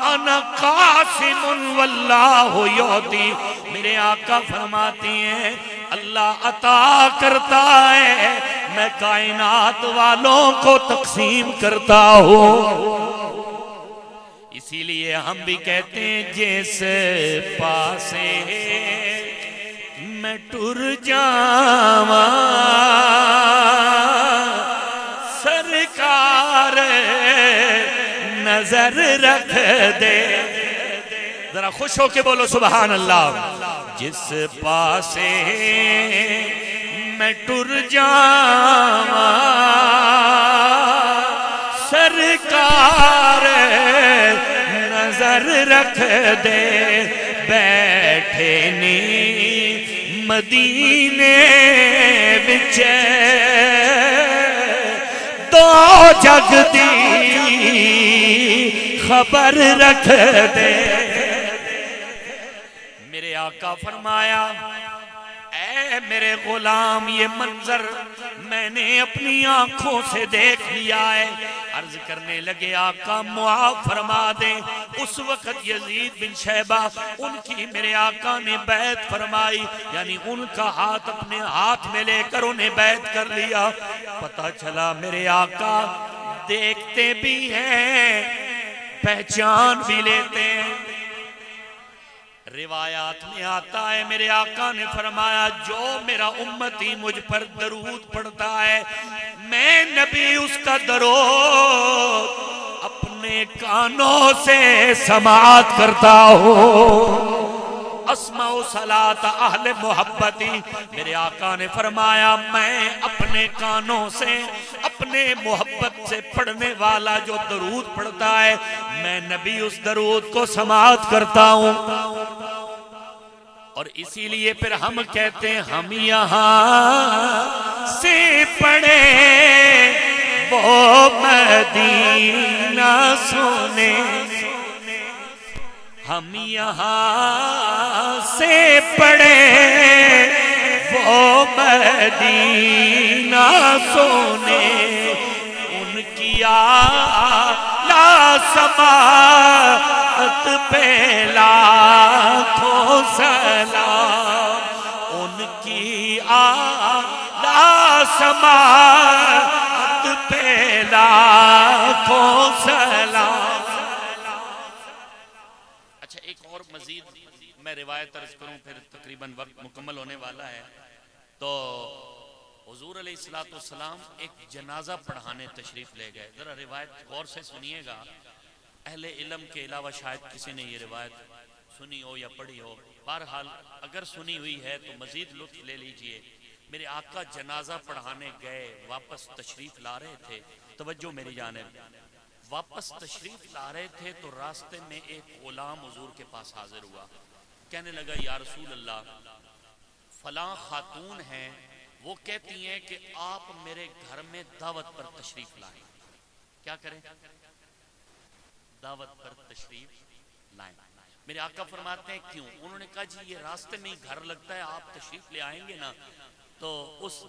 انا قاسم واللہ یعطی میرے آقا فرماتے ہیں اللہ عطا کرتا ہے میں کائنات والوں کو تقسیم کرتا ہوں اسی لیے ہم بھی کہتے ہیں جس پاسے میں ٹر جاواں سرکار نظر رکھ دے ذرا خوش ہو کے بولو سبحان اللہ جس پاسے میں ٹر جاواں سرکار نظر رکھ دے بیٹھے نی مدینے وچ دو جگ دی خبر رکھ دے۔ میرے آقا فرمایا اے میرے غلام یہ منظر میں نے اپنی آنکھوں سے دیکھ لیا ہے۔ عرض کرنے لگے آقا معاف فرما دیں۔ اس وقت یزید بن شیبہ ان کی میرے آقا نے بیعت فرمائی، یعنی ان کا ہاتھ اپنے ہاتھ میں لے کر انہیں بیعت کر لیا۔ پتہ چلا میرے آقا دیکھتے بھی ہیں پہچان بھی لیتے ہیں۔ روایات میں آتا ہے میرے آقا نے فرمایا جو میرا امتی مجھ پر درود پڑھتا ہے میں نبی اس کا درود اپنے کانوں سے سماعت کرتا ہوں۔ اسمع صلاۃ اہل محبتی، میرے آقا نے فرمایا میں اپنے کانوں سے اپنے محبت سے پڑھنے والا جو درود پڑھتا ہے میں نبی اس درود کو سماعت کرتا ہوں۔ اور اسی لیے پھر ہم کہتے ہیں ہم یہاں سے پڑھے وہ مدینہ سونے، ہم یہاں سے پڑھے وہ مدینہ سونے، ان کی اعلیٰ سماعت پہ لاکھوں سلام، ان کی اعلیٰ سماعت پہ لاکھوں سلام۔ مزید میں روایت عرض کروں پھر تقریباً وقت مکمل ہونے والا ہے۔ تو حضور علیہ السلام ایک جنازہ پڑھانے تشریف لے گئے۔ ذرا روایت غور سے سنیے گا، اہل علم کے علاوہ شاید کسی نے یہ روایت سنی ہو یا پڑھی ہو، بہرحال اگر سنی ہوئی ہے تو مزید لطف لے لیجئے۔ میرے آقا جنازہ پڑھانے گئے، واپس تشریف لا رہے تھے، توجہ میری جانب، واپس تشریف لا رہے تھے تو راستے میں ایک غلام حضور کے پاس حاضر ہوا، کہنے لگا یا رسول اللہ فلاں خاتون ہیں، وہ کہتی ہیں کہ آپ میرے گھر میں دعوت پر تشریف لائیں، کیا کریں؟ دعوت پر تشریف لائیں۔ میرے آقا فرماتے ہیں کیوں؟ انہوں نے کہا جی یہ راستے میں ہی گھر لگتا ہے، آپ تشریف لے آئیں گے نا تو اس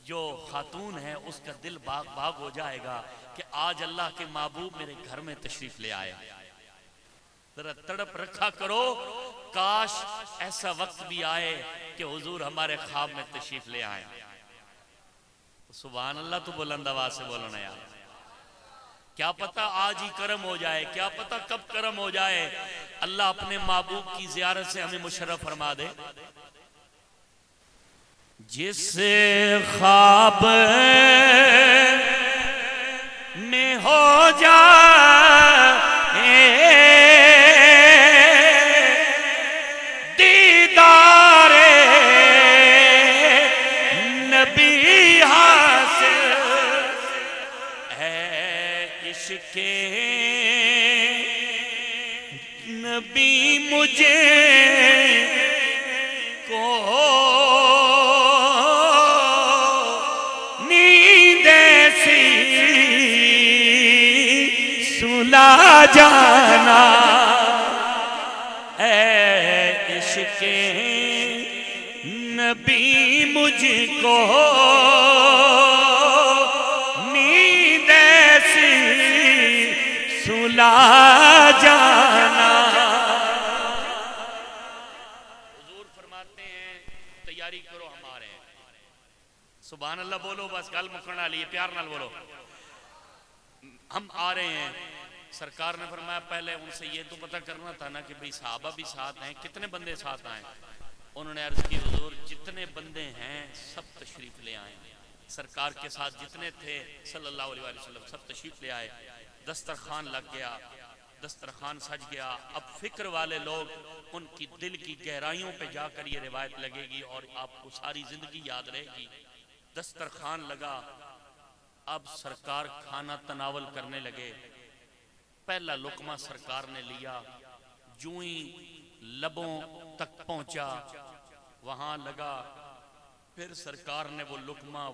جو خاتون ہے اس کا دل باغ باغ ہو جائے گا کہ آج اللہ کے محبوب میرے گھر میں تشریف لے آئے۔ ذرا تڑپ رکھا کرو کاش ایسا وقت بھی آئے کہ حضور ہمارے خواب میں تشریف لے آئے۔ سبحان اللہ، تو بلند آواز سے بولنا یار، کیا پتہ آج ہی کرم ہو جائے، کیا پتہ کب کرم ہو جائے، اللہ اپنے محبوب کی زیارت سے ہمیں مشرف فرما دے۔ جس خواب میں ہو جائے دیدار نبی حاصل، ہے عشق نبی مجھے کو سلا جانا، اے عشق نبی مجھ کو نیند ایسی سلا جانا۔ حضور فرماتے ہیں تیاری کرو ہمارے، سبحان اللہ بولو، بس گل مکھنا لیے پیار نال بولو، ہم آ رہے ہیں۔ سرکار نے فرمایا پہلے ان سے یہ تو پتہ کرنا تھا نا کہ بھئی صحابہ بھی ساتھ ہیں، کتنے بندے ساتھ آئیں؟ انہوں نے عرض کی حضور جتنے بندے ہیں سب تشریف لے آئیں۔ سرکار کے ساتھ جتنے تھے صلی اللہ علیہ وسلم سب تشریف لے آئے، دسترخوان لگ گیا، دسترخوان سج گیا۔ اب فکر والے لوگ ان کی دل کی گہرائیوں پہ جا کر یہ روایت لگے گی اور آپ کو ساری زندگی یاد رہے گی۔ دسترخوان لگا، اب سرکار کھانا تناول کرنے لگے، پہلا لقمہ سرکار نے لیا، جوں ہی لبوں تک پہنچا وہاں لگا، پھر سرکار نے وہ لقمہ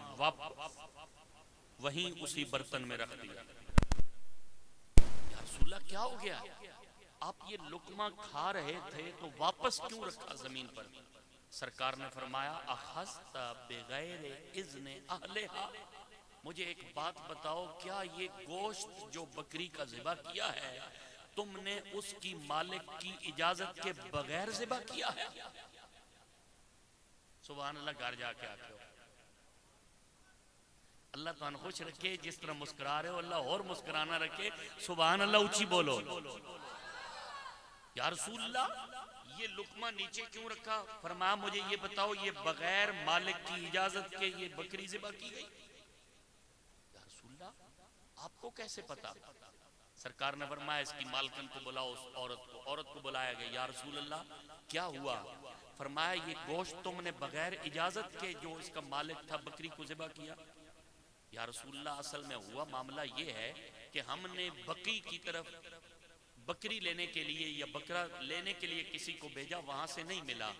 وہیں اسی برتن میں رکھ دیا۔ یا رسول اللہ کیا ہو گیا؟ آپ یہ لقمہ کھا رہے تھے تو واپس کیوں رکھا زمین پر؟ سرکار نے فرمایا اخذت بغیر اذن اہلہا، مجھے ایک بات بتاؤ، کیا یہ گوشت جو بکری کا ذبح کیا ہے تم نے اس کی مالک کی اجازت کے بغیر ذبح کیا ہے؟ سبحان اللہ، گھر جا کے آتے ہو اللہ تعالیٰ خوش رکھے، جس طرح مسکرا رہے ہو اللہ اور مسکرانا رکھے، سبحان اللہ اونچی بولو۔ یا رسول اللہ یہ لقمہ نیچے کیوں رکھا؟ فرمایا مجھے یہ بتاؤ، یہ بغیر مالک کی اجازت کے یہ بکری ذبح کی گئی؟ یا رسول اللہ آپ کو کیسے پتا؟ سرکار نے فرمایا اس کی مالکن کو بلاؤ، اس عورت کو بلایا گیا۔ یا رسول اللہ کیا ہوا؟ فرمایا یہ گوشت تم نے بغیر اجازت کے جو اس کا مالک تھا بکری کو ذبح کیا؟ یا رسول اللہ اصل میں ہوا معاملہ یہ ہے کہ ہم نے بقی کی طرف بکری لینے کے لیے یا بکرا لینے کے لیے کسی کو بھیجا، وہاں سے نہیں ملا،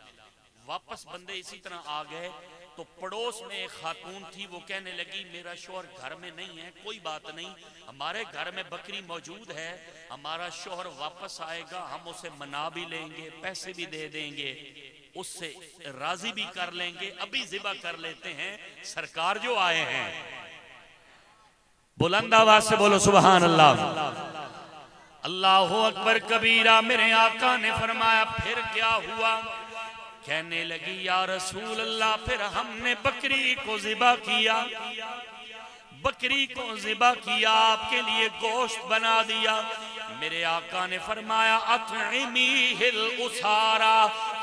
واپس بندے اسی طرح آ گئے تو پڑوس میں ایک خاتون تھی، وہ کہنے لگی میرا شوہر گھر میں نہیں ہے، کوئی بات نہیں، ہمارے گھر میں بکری موجود ہے، ہمارا شوہر واپس آئے گا، ہم اسے منا بھی لیں گے، پیسے بھی دے دیں گے، اس سے راضی بھی کر لیں گے، ابھی ذبح کر لیتے ہیں، سرکار جو آئے ہیں۔ بلند آواز سے بولو سبحان اللہ، اللہ اکبر کبیرہ۔ میرے آقا نے فرمایا پھر کیا ہوا؟ کہنے لگی یا رسول اللہ پھر ہم نے بکری کو ذبح کیا، بکری کو ذبح کیا، آپ کے لیے گوشت بنا دیا۔ میرے آقا نے فرمایا اطعمیہ الاسارا،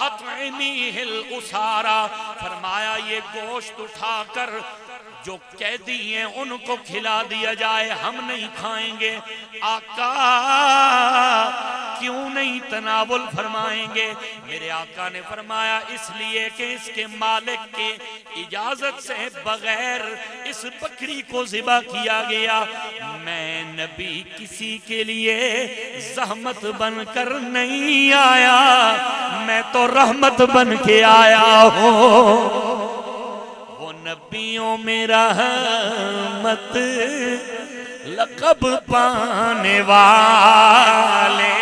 اطعمیہ الاسارا، فرمایا یہ گوشت اٹھا کر جو قیدی ہیں ان کو کھلا دیا جائے، ہم نہیں کھائیں گے۔ آقا کیوں نہیں تناول فرمائیں گے؟ میرے آقا نے فرمایا اس لیے کہ اس کے مالک کے اجازت سے بغیر اس بکری کو ذبح کیا گیا۔ میں نبی کسی کے لیے زحمت بن کر نہیں آیا، میں تو رحمت بن کے آیا ہوں۔ وہ نبیوں میں رحمت لقب پانے والے،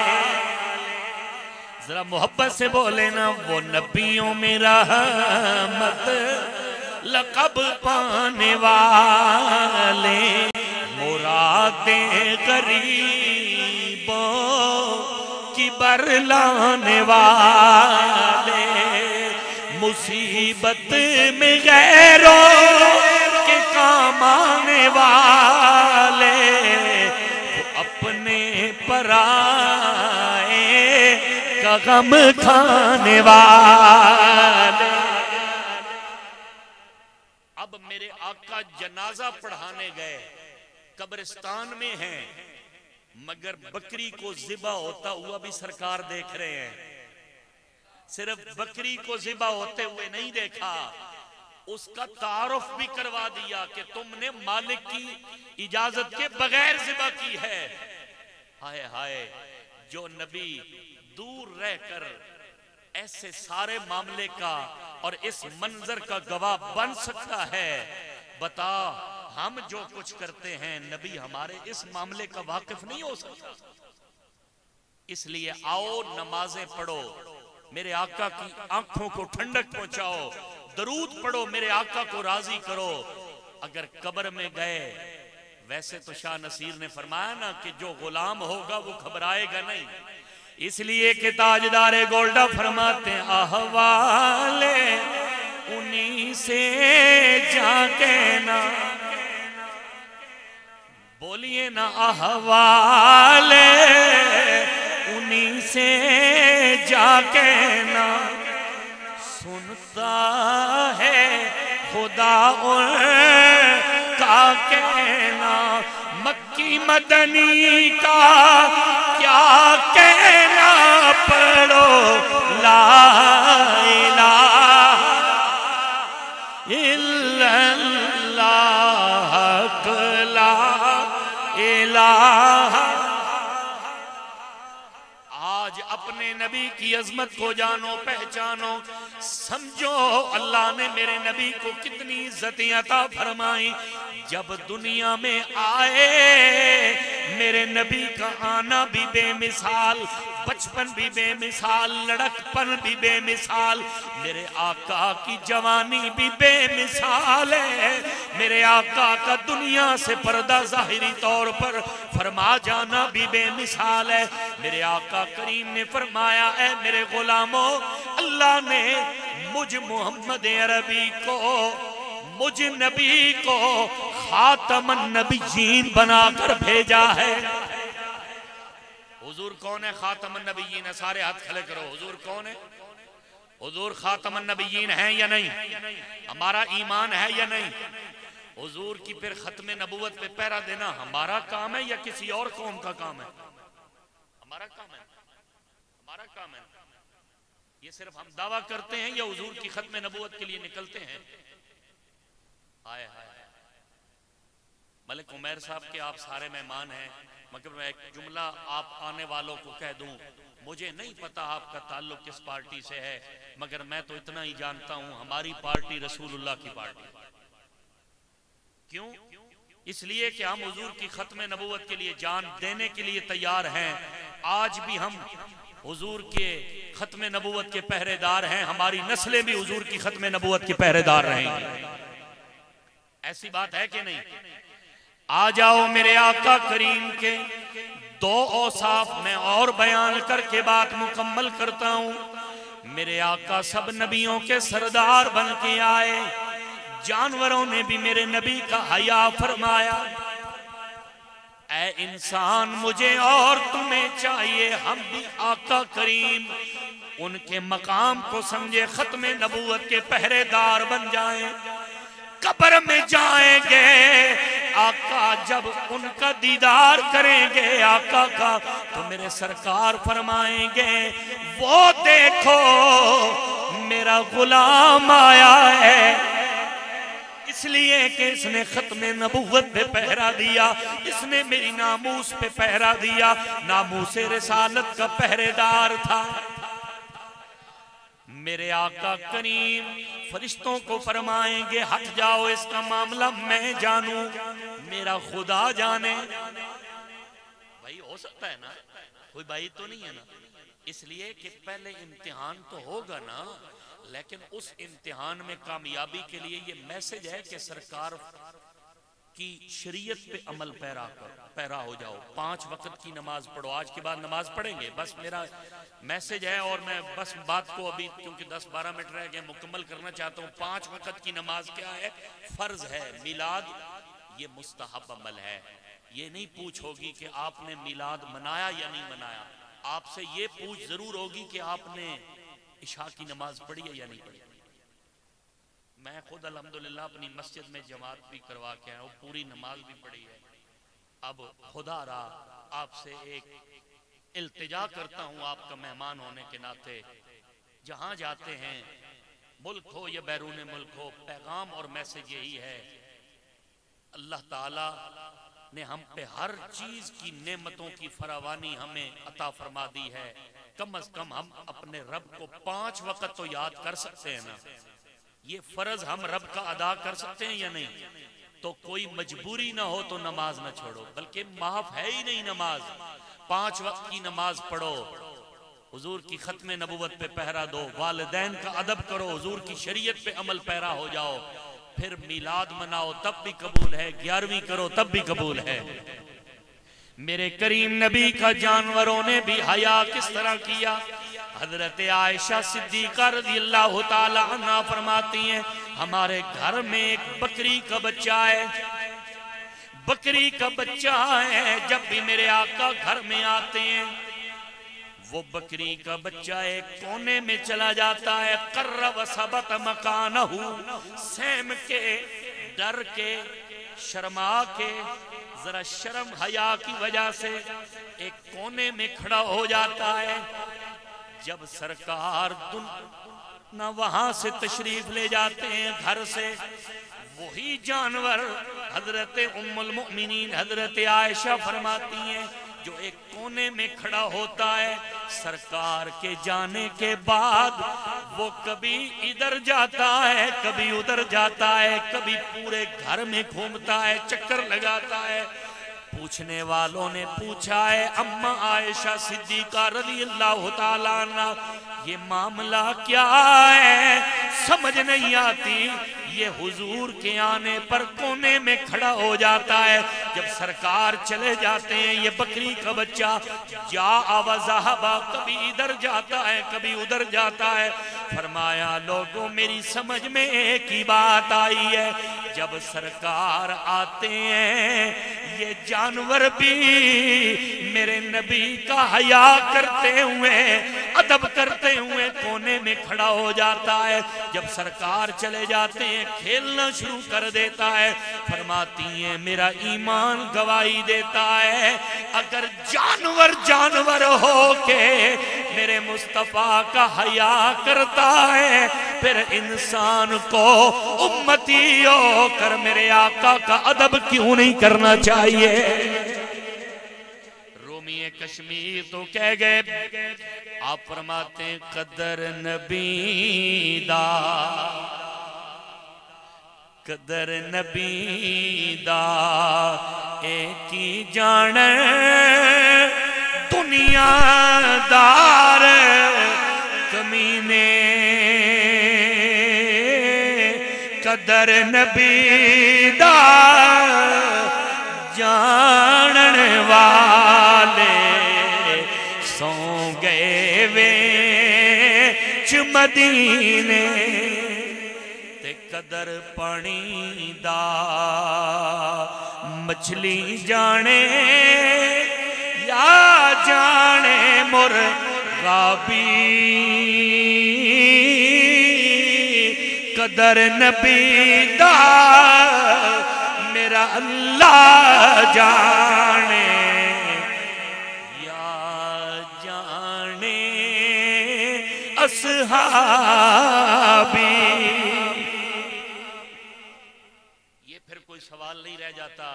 ذرا محبت سے بولے نا، وہ نبیوں میں رحمت لقب پانے والے، مرادیں غریبوں کی برلانے والے، مصیبت میں غیروں کے کام آنے والے، وہ اپنے پرائے کا غم کھانے والے۔ اب میرے آقا جنازہ پڑھانے گئے، قبرستان میں ہیں، مگر بکری کو ذبح ہوتا ہوا بھی سرکار دیکھ رہے ہیں۔ صرف بکری کو ذبح ہوتے ہوئے نہیں دیکھا، اس کا تعارف بھی کروا دیا کہ تم نے مالک کی اجازت کے بغیر ذبح کی ہے۔ ہائے ہائے، جو نبی دور رہ کر ایسے سارے معاملے کا اور اس منظر کا گواہ بن سکتا ہے، بتا ہم جو کچھ کرتے ہیں نبی ہمارے اس معاملے کا واقف نہیں ہو سکتا۔ اس لیے آؤ نمازیں پڑھو، میرے آقا کی آنکھوں کو ٹھنڈک پہنچاؤ، درود پڑھو، میرے آقا کو راضی کرو۔ اگر قبر میں گئے، ویسے تو شاہ نصیر نے فرمایا نا کہ جو غلام ہوگا وہ گھبرائے گا نہیں، اس لیے کہ تاجدار گولڈا فرماتے ہیں احوال انہی سے جا کے نا، بولیے نا احوال انہی سے جا کے نا، سنتا ہے خدا ان کا کہنا، مکی مدنی کا کیا کہنا، پڑھو لا الہ الا اللہ، لا الہ۔ آج اپنے نبی کی عظمت کو جانو، پہچانو، سمجھو اللہ نے میرے نبی کو کتنی عزتیں عطا فرمائیں۔ جب دنیا میں آئے میرے نبی کا آنا بھی بے مثال، بچپن بھی بے مثال، لڑکپن بھی بے مثال، میرے آقا کی جوانی بھی بے مثال ہے، میرے آقا کا دنیا سے پردہ ظاہری طور پر فرما جانا بھی بے مثال ہے۔ میرے آقا کریم نے فرمایا اے میرے غلاموں، اللہ نے مجھ محمد عربی کو، مجھ نبی کو خاتم النبیین بنا کر بھیجا ہے۔ حضور کون ہے خاتم النبیین؟ سارے ہاتھ کھڑے کرو، حضور کون ہے؟ حضور خاتم النبیین ہیں یا نہیں؟ ہمارا ایمان ہے یا نہیں؟ حضور کی پھر ختم نبوت پہ پہرا دینا ہمارا کام ہے یا کسی اور قوم کا کام ہے؟ ہمارا کام ہے، ہمارا کام ہے۔ یہ صرف ہم دعویٰ کرتے ہیں یا حضور کی ختم نبوت کے لیے نکلتے ہیں؟ آئے آئے ملک عمیر صاحب کے آپ سارے مہمان ہیں، مگر میں ایک جملہ آپ آنے والوں کو کہہ دوں، مجھے نہیں پتا آپ کا تعلق کس پارٹی سے ہے، مگر میں تو اتنا ہی جانتا ہوں ہماری پارٹی رسول اللہ کی پارٹی۔ کیوں؟ اس لیے کہ ہم حضور کی ختم نبوت کے لیے جان دینے کے لیے تیار ہیں۔ آج بھی ہم حضور کے ختم نبوت کے پہرے دار ہیں، ہماری نسلیں بھی حضور کی ختم نبوت کے پہرے دار رہیں گے۔ ایسی بات ہے کہ نہیں؟ آ جاؤ میرے آقا کریم کے دو اوصاف میں اور بیان کر کے بات مکمل کرتا ہوں۔ میرے آقا سب نبیوں کے سردار بن کے آئے، جانوروں نے بھی میرے نبی کا حیا فرمایا۔ اے انسان مجھے اور تمہیں چاہیے ہم بھی آقا کریم ان کے مقام کو سمجھے، ختم نبوت کے پہرے دار بن جائیں۔ قبر میں جائیں گے آقا جب ان کا دیدار کریں گے آقا کا، تو میرے سرکار فرمائیں گے وہ دیکھو میرا غلام آیا ہے، اس لیے کہ اس نے ختم نبوت پہ پہرا دیا، اس نے میری ناموس پہ پہرا دیا، ناموس رسالت کا پہرے دار تھا۔ میرے آقا کریم فرشتوں کو فرمائیں گے ہٹ جاؤ، اس کا معاملہ میں جانوں، میرا خدا جانے۔ بھائی ہو سکتا ہے نا، کوئی بھائی تو نہیں ہے نا، اس لیے کہ پہلے امتحان تو ہوگا نا، لیکن اس امتحان میں کامیابی کے لیے یہ میسج ہے کہ سرکار کی شریعت پہ عمل پیرا ہو جاؤ، 5 وقت کی نماز پڑھو۔ آج کے بعد نماز پڑھیں گے، بس میرا میسج ہے، اور میں بس بات کو ابھی کیونکہ 10-12 منٹ رہ گئے مکمل کرنا چاہتا ہوں۔ 5 وقت کی نماز کیا ہے؟ فرض ہے۔ میلاد یہ مستحب عمل ہے، یہ نہیں پوچھ ہوگی کہ آپ نے میلاد منایا یا نہیں منایا، آپ سے یہ پوچھ ضرور ہوگی کہ آپ نے عشاء کی نماز پڑھی ہے یا نہیں پڑھی۔ میں خود الحمدللہ اپنی مسجد میں جماعت بھی کروا کے آیا ہوں، پوری نماز بھی پڑھی ہے۔ اب خدا را آپ سے ایک التجا کرتا ہوں آپ کا مہمان ہونے کے ناطے، جہاں جاتے ہیں ملک ہو یا بیرون ملک ہو، پیغام اور میسج یہی ہے، اللہ تعالی نے ہم پہ ہر چیز کی نعمتوں کی فراوانی ہمیں عطا فرما دی ہے، کم از کم ہم اپنے رب کو 5 وقت تو یاد کر سکتے ہیں نا، یہ فرض ہم رب کا ادا کر سکتے ہیں یا نہیں؟ تو کوئی مجبوری نہ ہو تو نماز نہ چھوڑو، بلکہ معاف ہے ہی نہیں نماز، 5 وقت کی نماز پڑھو، حضور کی ختم نبوت پہ پہرا دو، والدین کا ادب کرو، حضور کی شریعت پہ عمل پیرا ہو جاؤ، پھر میلاد مناؤ تب بھی قبول ہے، 11ویں کرو تب بھی قبول ہے۔ میرے کریم نبی کا جانوروں نے بھی حیا کس طرح کیا؟ حضرت عائشہ صدیقہ رضی اللہ تعالی عنہ فرماتی ہیں ہمارے گھر میں ایک بکری کا بچہ ہے، بکری کا بچہ ہے، جب بھی میرے آقا گھر میں آتے ہیں وہ بکری کا بچہ ایک کونے میں چلا جاتا ہے، قرب ثبت مکانہ، سہم کے ڈر کے شرما کے ذرا شرم حیا کی وجہ سے ایک کونے میں کھڑا ہو جاتا ہے۔ جب سرکار نہ وہاں سے تشریف لے جاتے ہیں گھر سے، وہی جانور حضرت ام المؤمنین حضرت عائشہ فرماتی ہیں جو ایک کونے میں کھڑا ہوتا ہے، سرکار کے جانے کے بعد وہ کبھی ادھر جاتا ہے کبھی ادھر جاتا ہے، کبھی پورے گھر میں گھومتا ہے، چکر لگاتا ہے، پوچھنے والوں نے پوچھا ہے اما عائشہ صدیقہ رضی اللہ تعالیٰ عنہ یہ معاملہ کیا ہے؟ سمجھ نہیں آتی۔ یہ حضور کے آنے پر کونے میں کھڑا ہو جاتا ہے، جب سرکار چلے جاتے ہیں یہ بکری کا بچہ جا و ذہبا، کبھی ادھر جاتا ہے کبھی ادھر جاتا ہے۔ فرمایا لوگوں میری سمجھ میں ایک ہی بات آئی ہے، جب سرکار آتے ہیں یہ جانور بھی میرے نبی کا حیا کرتے ہوئے ادب کرتے ہوئے کونے میں کھڑا ہو جاتا ہے، جب سرکار چلے جاتے ہیں کھیلنا شروع کر دیتا ہے۔ فرماتی ہیں میرا ایمان گواہی دیتا ہے اگر جانور ہو کے میرے مصطفیٰ کا حیا کرتا ہے، پھر انسان کو امتی ہو کر میرے آقا کا ادب کیوں نہیں کرنا چاہیے؟ رومی کشمیر تو کہہ گئے، آپ فرماتے ہیں قدر نبی دا، قدر نبی دا ایک ہی جان دنیا دار کمینے، قدر نبی دا جانن والے سو گئے ویچ مدینے، تے قدر پانی دا مچھلی جانے یا جانے مرغابی، قدر نبی دا میرا اللہ جانے یا جانے اصحابی۔ یہ پھر کوئی سوال نہیں رہ جاتا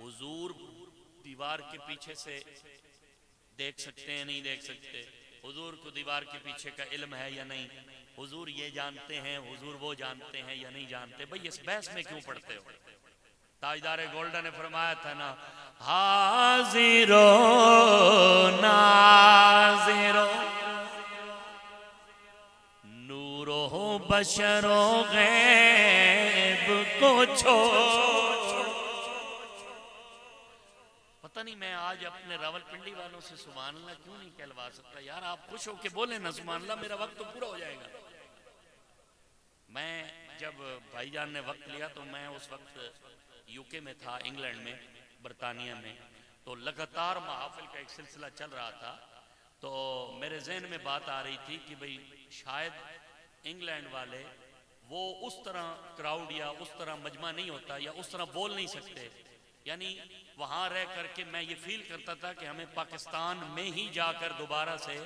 حضور دیوار کے پیچھے سے دیکھ سکتے ہیں نہیں دیکھ سکتے، حضور کو دیوار کے پیچھے کا علم ہے یا نہیں، حضور یہ جانتے ہیں حضور وہ جانتے ہیں یا نہیں جانتے، بھئی اس بحث میں کیوں پڑھتے ہو؟ تاجدار گولڈن نے فرمایا تھا نا حاضر و ناظر نور و بشر و غیب کو چھوڑ۔ پتہ نہیں میں آج اپنے راول پنڈی والوں سے سبحان اللہ کیوں نہیں کہلوا سکتا، یار آپ خوش ہو کے بولیں نا سبحان اللہ، میرا وقت تو پورا ہو جائے گا۔ میں جب بھائی جان نے وقت لیا تو میں اس وقت UK میں تھا، انگلینڈ میں، برطانیہ میں، تو لگاتار محافل کا ایک سلسلہ چل رہا تھا، تو میرے ذہن میں بات آ رہی تھی کہ بھئی شاید انگلینڈ والے وہ اس طرح کراؤڈ یا اس طرح مجمع نہیں ہوتا یا اس طرح بول نہیں سکتے، یعنی وہاں رہ کر کے میں یہ فیل کرتا تھا کہ ہمیں پاکستان میں ہی جا کر دوبارہ سے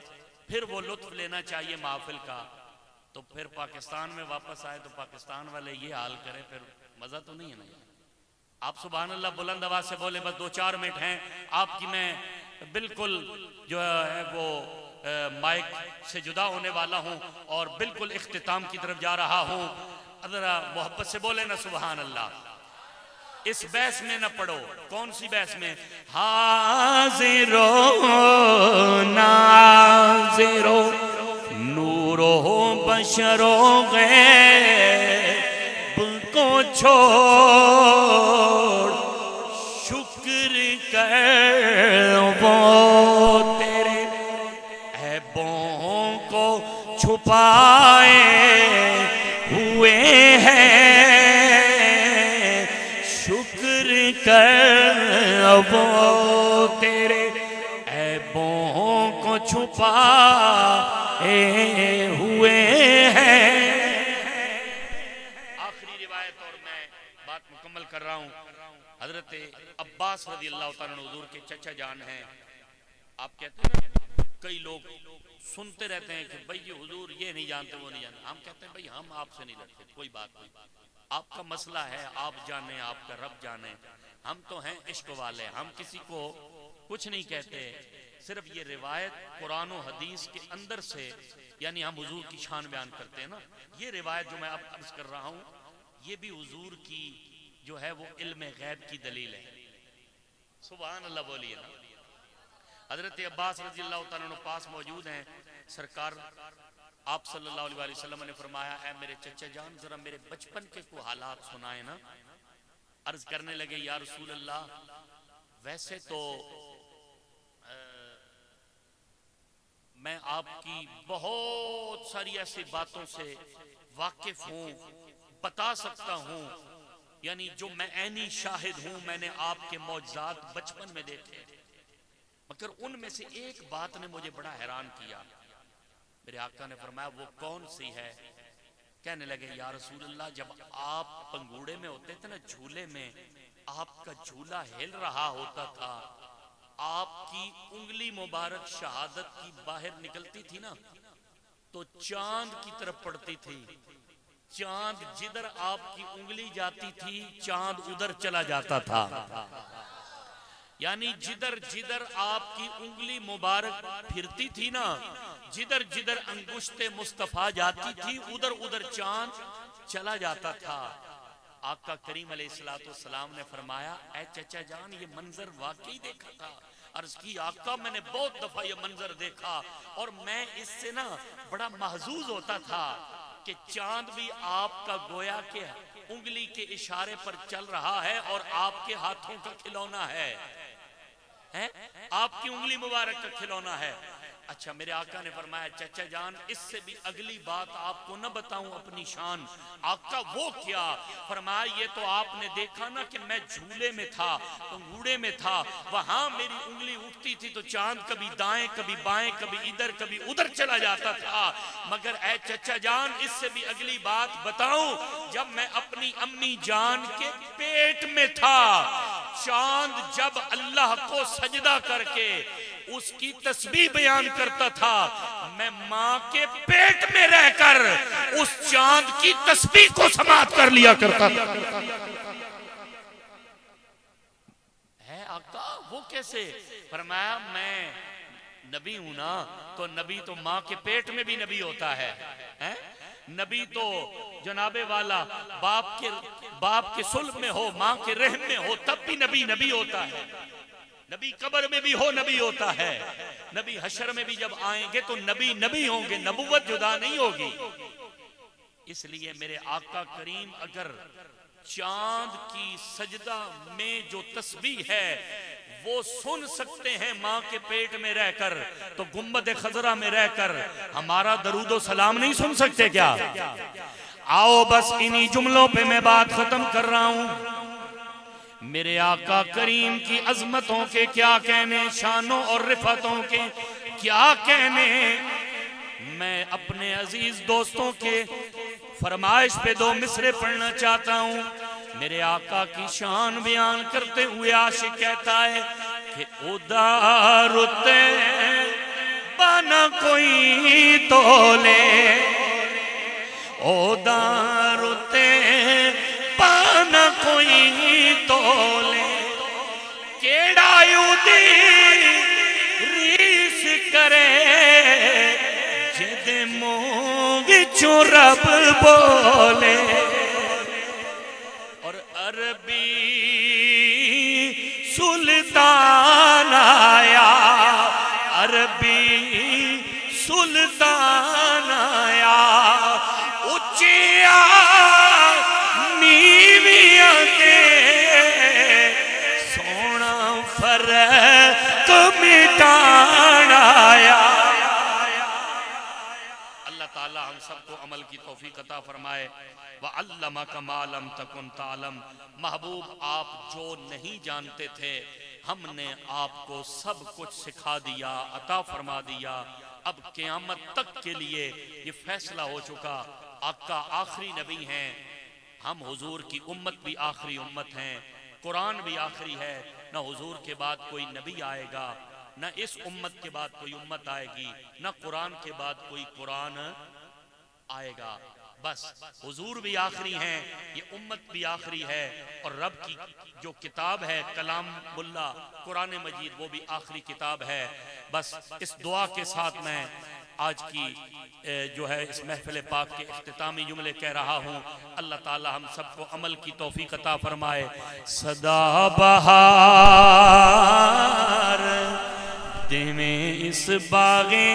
پھر وہ لطف لینا چاہیے محافل کا، تو پھر پاکستان میں واپس آئے تو پاکستان والے یہ حال کریں، پھر مزہ تو نہیں ہے نا۔ آپ سبحان اللہ بلند آواز سے بولے، بس 2-4 منٹ ہیں آپ کی، میں بالکل جو ہے وہ مائک سے جدا ہونے والا ہوں اور بالکل اختتام کی طرف جا رہا ہوں، ذرا محبت سے بولے نا سبحان اللہ۔ اس بحث میں نہ پڑھو، کون سی بحث میں؟ حاضر و ناظر نور و بشر و غیب کو چھوڑ، شکر کر وہ تیرے عیبوں کو چھپائے ہوئے ہیں، شکر کر وہ تیرے عیبوں کو چھپائے ہوئے ہیں۔ آخری روایت اور میں بات مکمل کر رہا ہوں، حضرت عباس رضی اللہ تعالیٰ حضور کے چچا جان ہیں۔ آپ کہتے ہیں نا کئی لوگ سنتے رہتے ہیں کہ بھئی یہ حضور یہ نہیں جانتے وہ نہیں جانتے، ہم کہتے ہیں بھئی ہم آپ سے نہیں لڑتے، کوئی بات نہیں، آپ کا مسئلہ ہے، آپ جانیں، آپ کا رب جانیں، ہم تو ہیں عشق والے، ہم کسی کو کچھ نہیں کہتے، صرف یہ روایت قرآن و حدیث کے اندر سے یعنی ہم حضور کی شان بیان کرتے ہیں نا، یہ روایت جو میں اب عرض کر رہا ہوں یہ بھی حضور کی جو ہے وہ علم غیب کی دلیل ہے۔ سبحان اللہ بولیے نا. حضرت عباس رضی اللہ تعالیٰ عنہ پاس موجود ہیں. سرکار آپ صلی اللہ علیہ وسلم نے فرمایا اے میرے چچا جان ذرا میرے بچپن کے کوئی حالات سنائے نا. عرض کرنے لگے یا رسول اللہ ویسے تو میں آپ کی بہت ساری ایسی باتوں سے واقف ہوں بتا سکتا ہوں یعنی جو میں عینی شاہد ہوں میں نے آپ کے معجزات بچپن میں دیکھے مگر ان میں سے ایک بات نے مجھے بڑا حیران کیا. میرے آقا نے فرمایا وہ کون سی ہے؟ کہنے لگے یا رسول اللہ جب آپ پنگوڑے میں ہوتے تھے نا جھولے میں آپ کا جھولا ہل رہا ہوتا تھا آپ کی انگلی مبارک شہادت کی باہر نکلتی تھی نا تو چاند کی طرف پڑتی تھی. چاند جدھر آپ کی انگلی جاتی تھی چاند ادھر چلا جاتا تھا. یعنی جدھر جدھر آپ کی انگلی مبارک پھرتی تھی نا جدھر جدھر انگشت مصطفیٰ جاتی تھی ادھر ادھر چاند چلا جاتا تھا. آقا کریم علیہ السلام نے فرمایا اے چچا جان یہ منظر واقعی دیکھا تھا؟ عرض کی آقا میں نے بہت دفعہ یہ منظر دیکھا اور میں اس سے نا بڑا محظوظ ہوتا تھا کہ چاند بھی آپ کا گویا کہ انگلی کے اشارے پر چل رہا ہے اور آپ کے ہاتھوں کا کھلونا ہے آپ کی انگلی مبارک کا کھلونا ہے. اچھا میرے آقا نے فرمایا چچا جان اس سے بھی اگلی بات آپ کو نہ بتاؤں اپنی شان. آقا وہ کیا؟ فرمایا یہ تو آپ نے دیکھا نا کہ میں جھولے میں تھا انگوڑے میں تھا وہاں میری انگلی اٹھتی تھی تو چاند کبھی دائیں کبھی بائیں کبھی ادھر کبھی ادھر چلا جاتا تھا. مگر اے چچا جان اس سے بھی اگلی بات بتاؤں جب میں اپنی امی جان کے پیٹ میں تھا چاند جب اللہ کو سجدہ کر کے اس کی تسبیح بیان کرتا تھا میں ماں کے پیٹ میں رہ کر اس چاند کی تسبیح کو سماعت کر لیا کرتا تھا. ہے آقا وہ کیسے؟ فرمایا میں نبی ہوں نا تو نبی تو ماں کے پیٹ میں بھی نبی ہوتا ہے. نبی تو جناب والا باپ کے صلب میں ہو ماں کے رحم میں ہو تب بھی نبی ہوتا ہے. نبی قبر میں بھی ہو نبی ہوتا ہے. نبی حشر میں بھی جب آئیں گے تو نبی ہوں گے نبوت جدا نہیں ہوگی. اس لیے میرے آقا کریم اگر چاند کی سجدہ میں جو تسبیح ہے وہ سن سکتے ہیں ماں کے پیٹ میں رہ کر تو گنبد خضرا میں رہ کر ہمارا درود و سلام نہیں سن سکتے کیا؟ آؤ بس انہی جملوں پہ میں بات ختم کر رہا ہوں. میرے آقا کریم کی عظمتوں کے کیا کہنے شانوں اور رفتوں کے کیا کہنے. میں اپنے عزیز دوستوں کے فرمائش پہ 2 مصرے پڑھنا چاہتا ہوں. میرے آقا کی شان بیان کرتے ہوئے عاشق کہتا ہے کہ ادارتے بنا کوئی تولے ادارتے بنا کوئی تولے کیڑا یودی ریس کرے جد منہ وچوں رب بولے. اور عربی سلطان آیا عربی سلطان آیا اچیا نیویاں کے سونا فرق مٹان آیا. اللہ تعالی ہم سب کو عمل کی توفیق عطا فرمائے. وَعَلَّمَكَ مَا لَمْ تَكُنْ تَعْلَمْ. محبوب آپ جو نہیں جانتے تھے ہم نے آپ کو سب کچھ سکھا دیا عطا فرما دیا. اب قیامت تک کے لیے یہ فیصلہ ہو چکا آقا آخری نبی ہیں. ہم حضور کی امت بھی آخری امت ہیں. قرآن بھی آخری ہے. نہ حضور کے بعد کوئی نبی آئے گا نہ اس امت کے بعد کوئی امت آئے گی نہ قرآن کے بعد کوئی قرآن آئے گا. بس حضور بھی آخری ہیں یہ امت بھی آخری ہے اور رب کی جو کتاب ہے کلام اللہ قرآن مجید وہ بھی آخری کتاب ہے. بس اس دعا کے ساتھ میں آج کی جو ہے اس محفل پاک کے اختتامی جملے کہہ رہا ہوں. اللہ تعالی ہم سب کو عمل کی توفیق عطا فرمائے. صدا بہار باغیں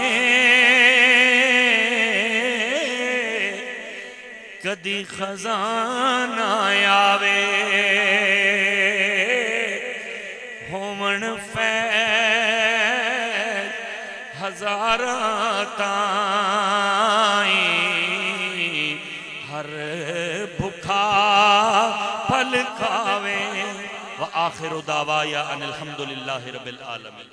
کدی خزان آوے ہومن فیض ہزاراں تائیں ہر بھکھا پھل کھاوے وآخر دعوایا ان الحمدللہ رب العالمین.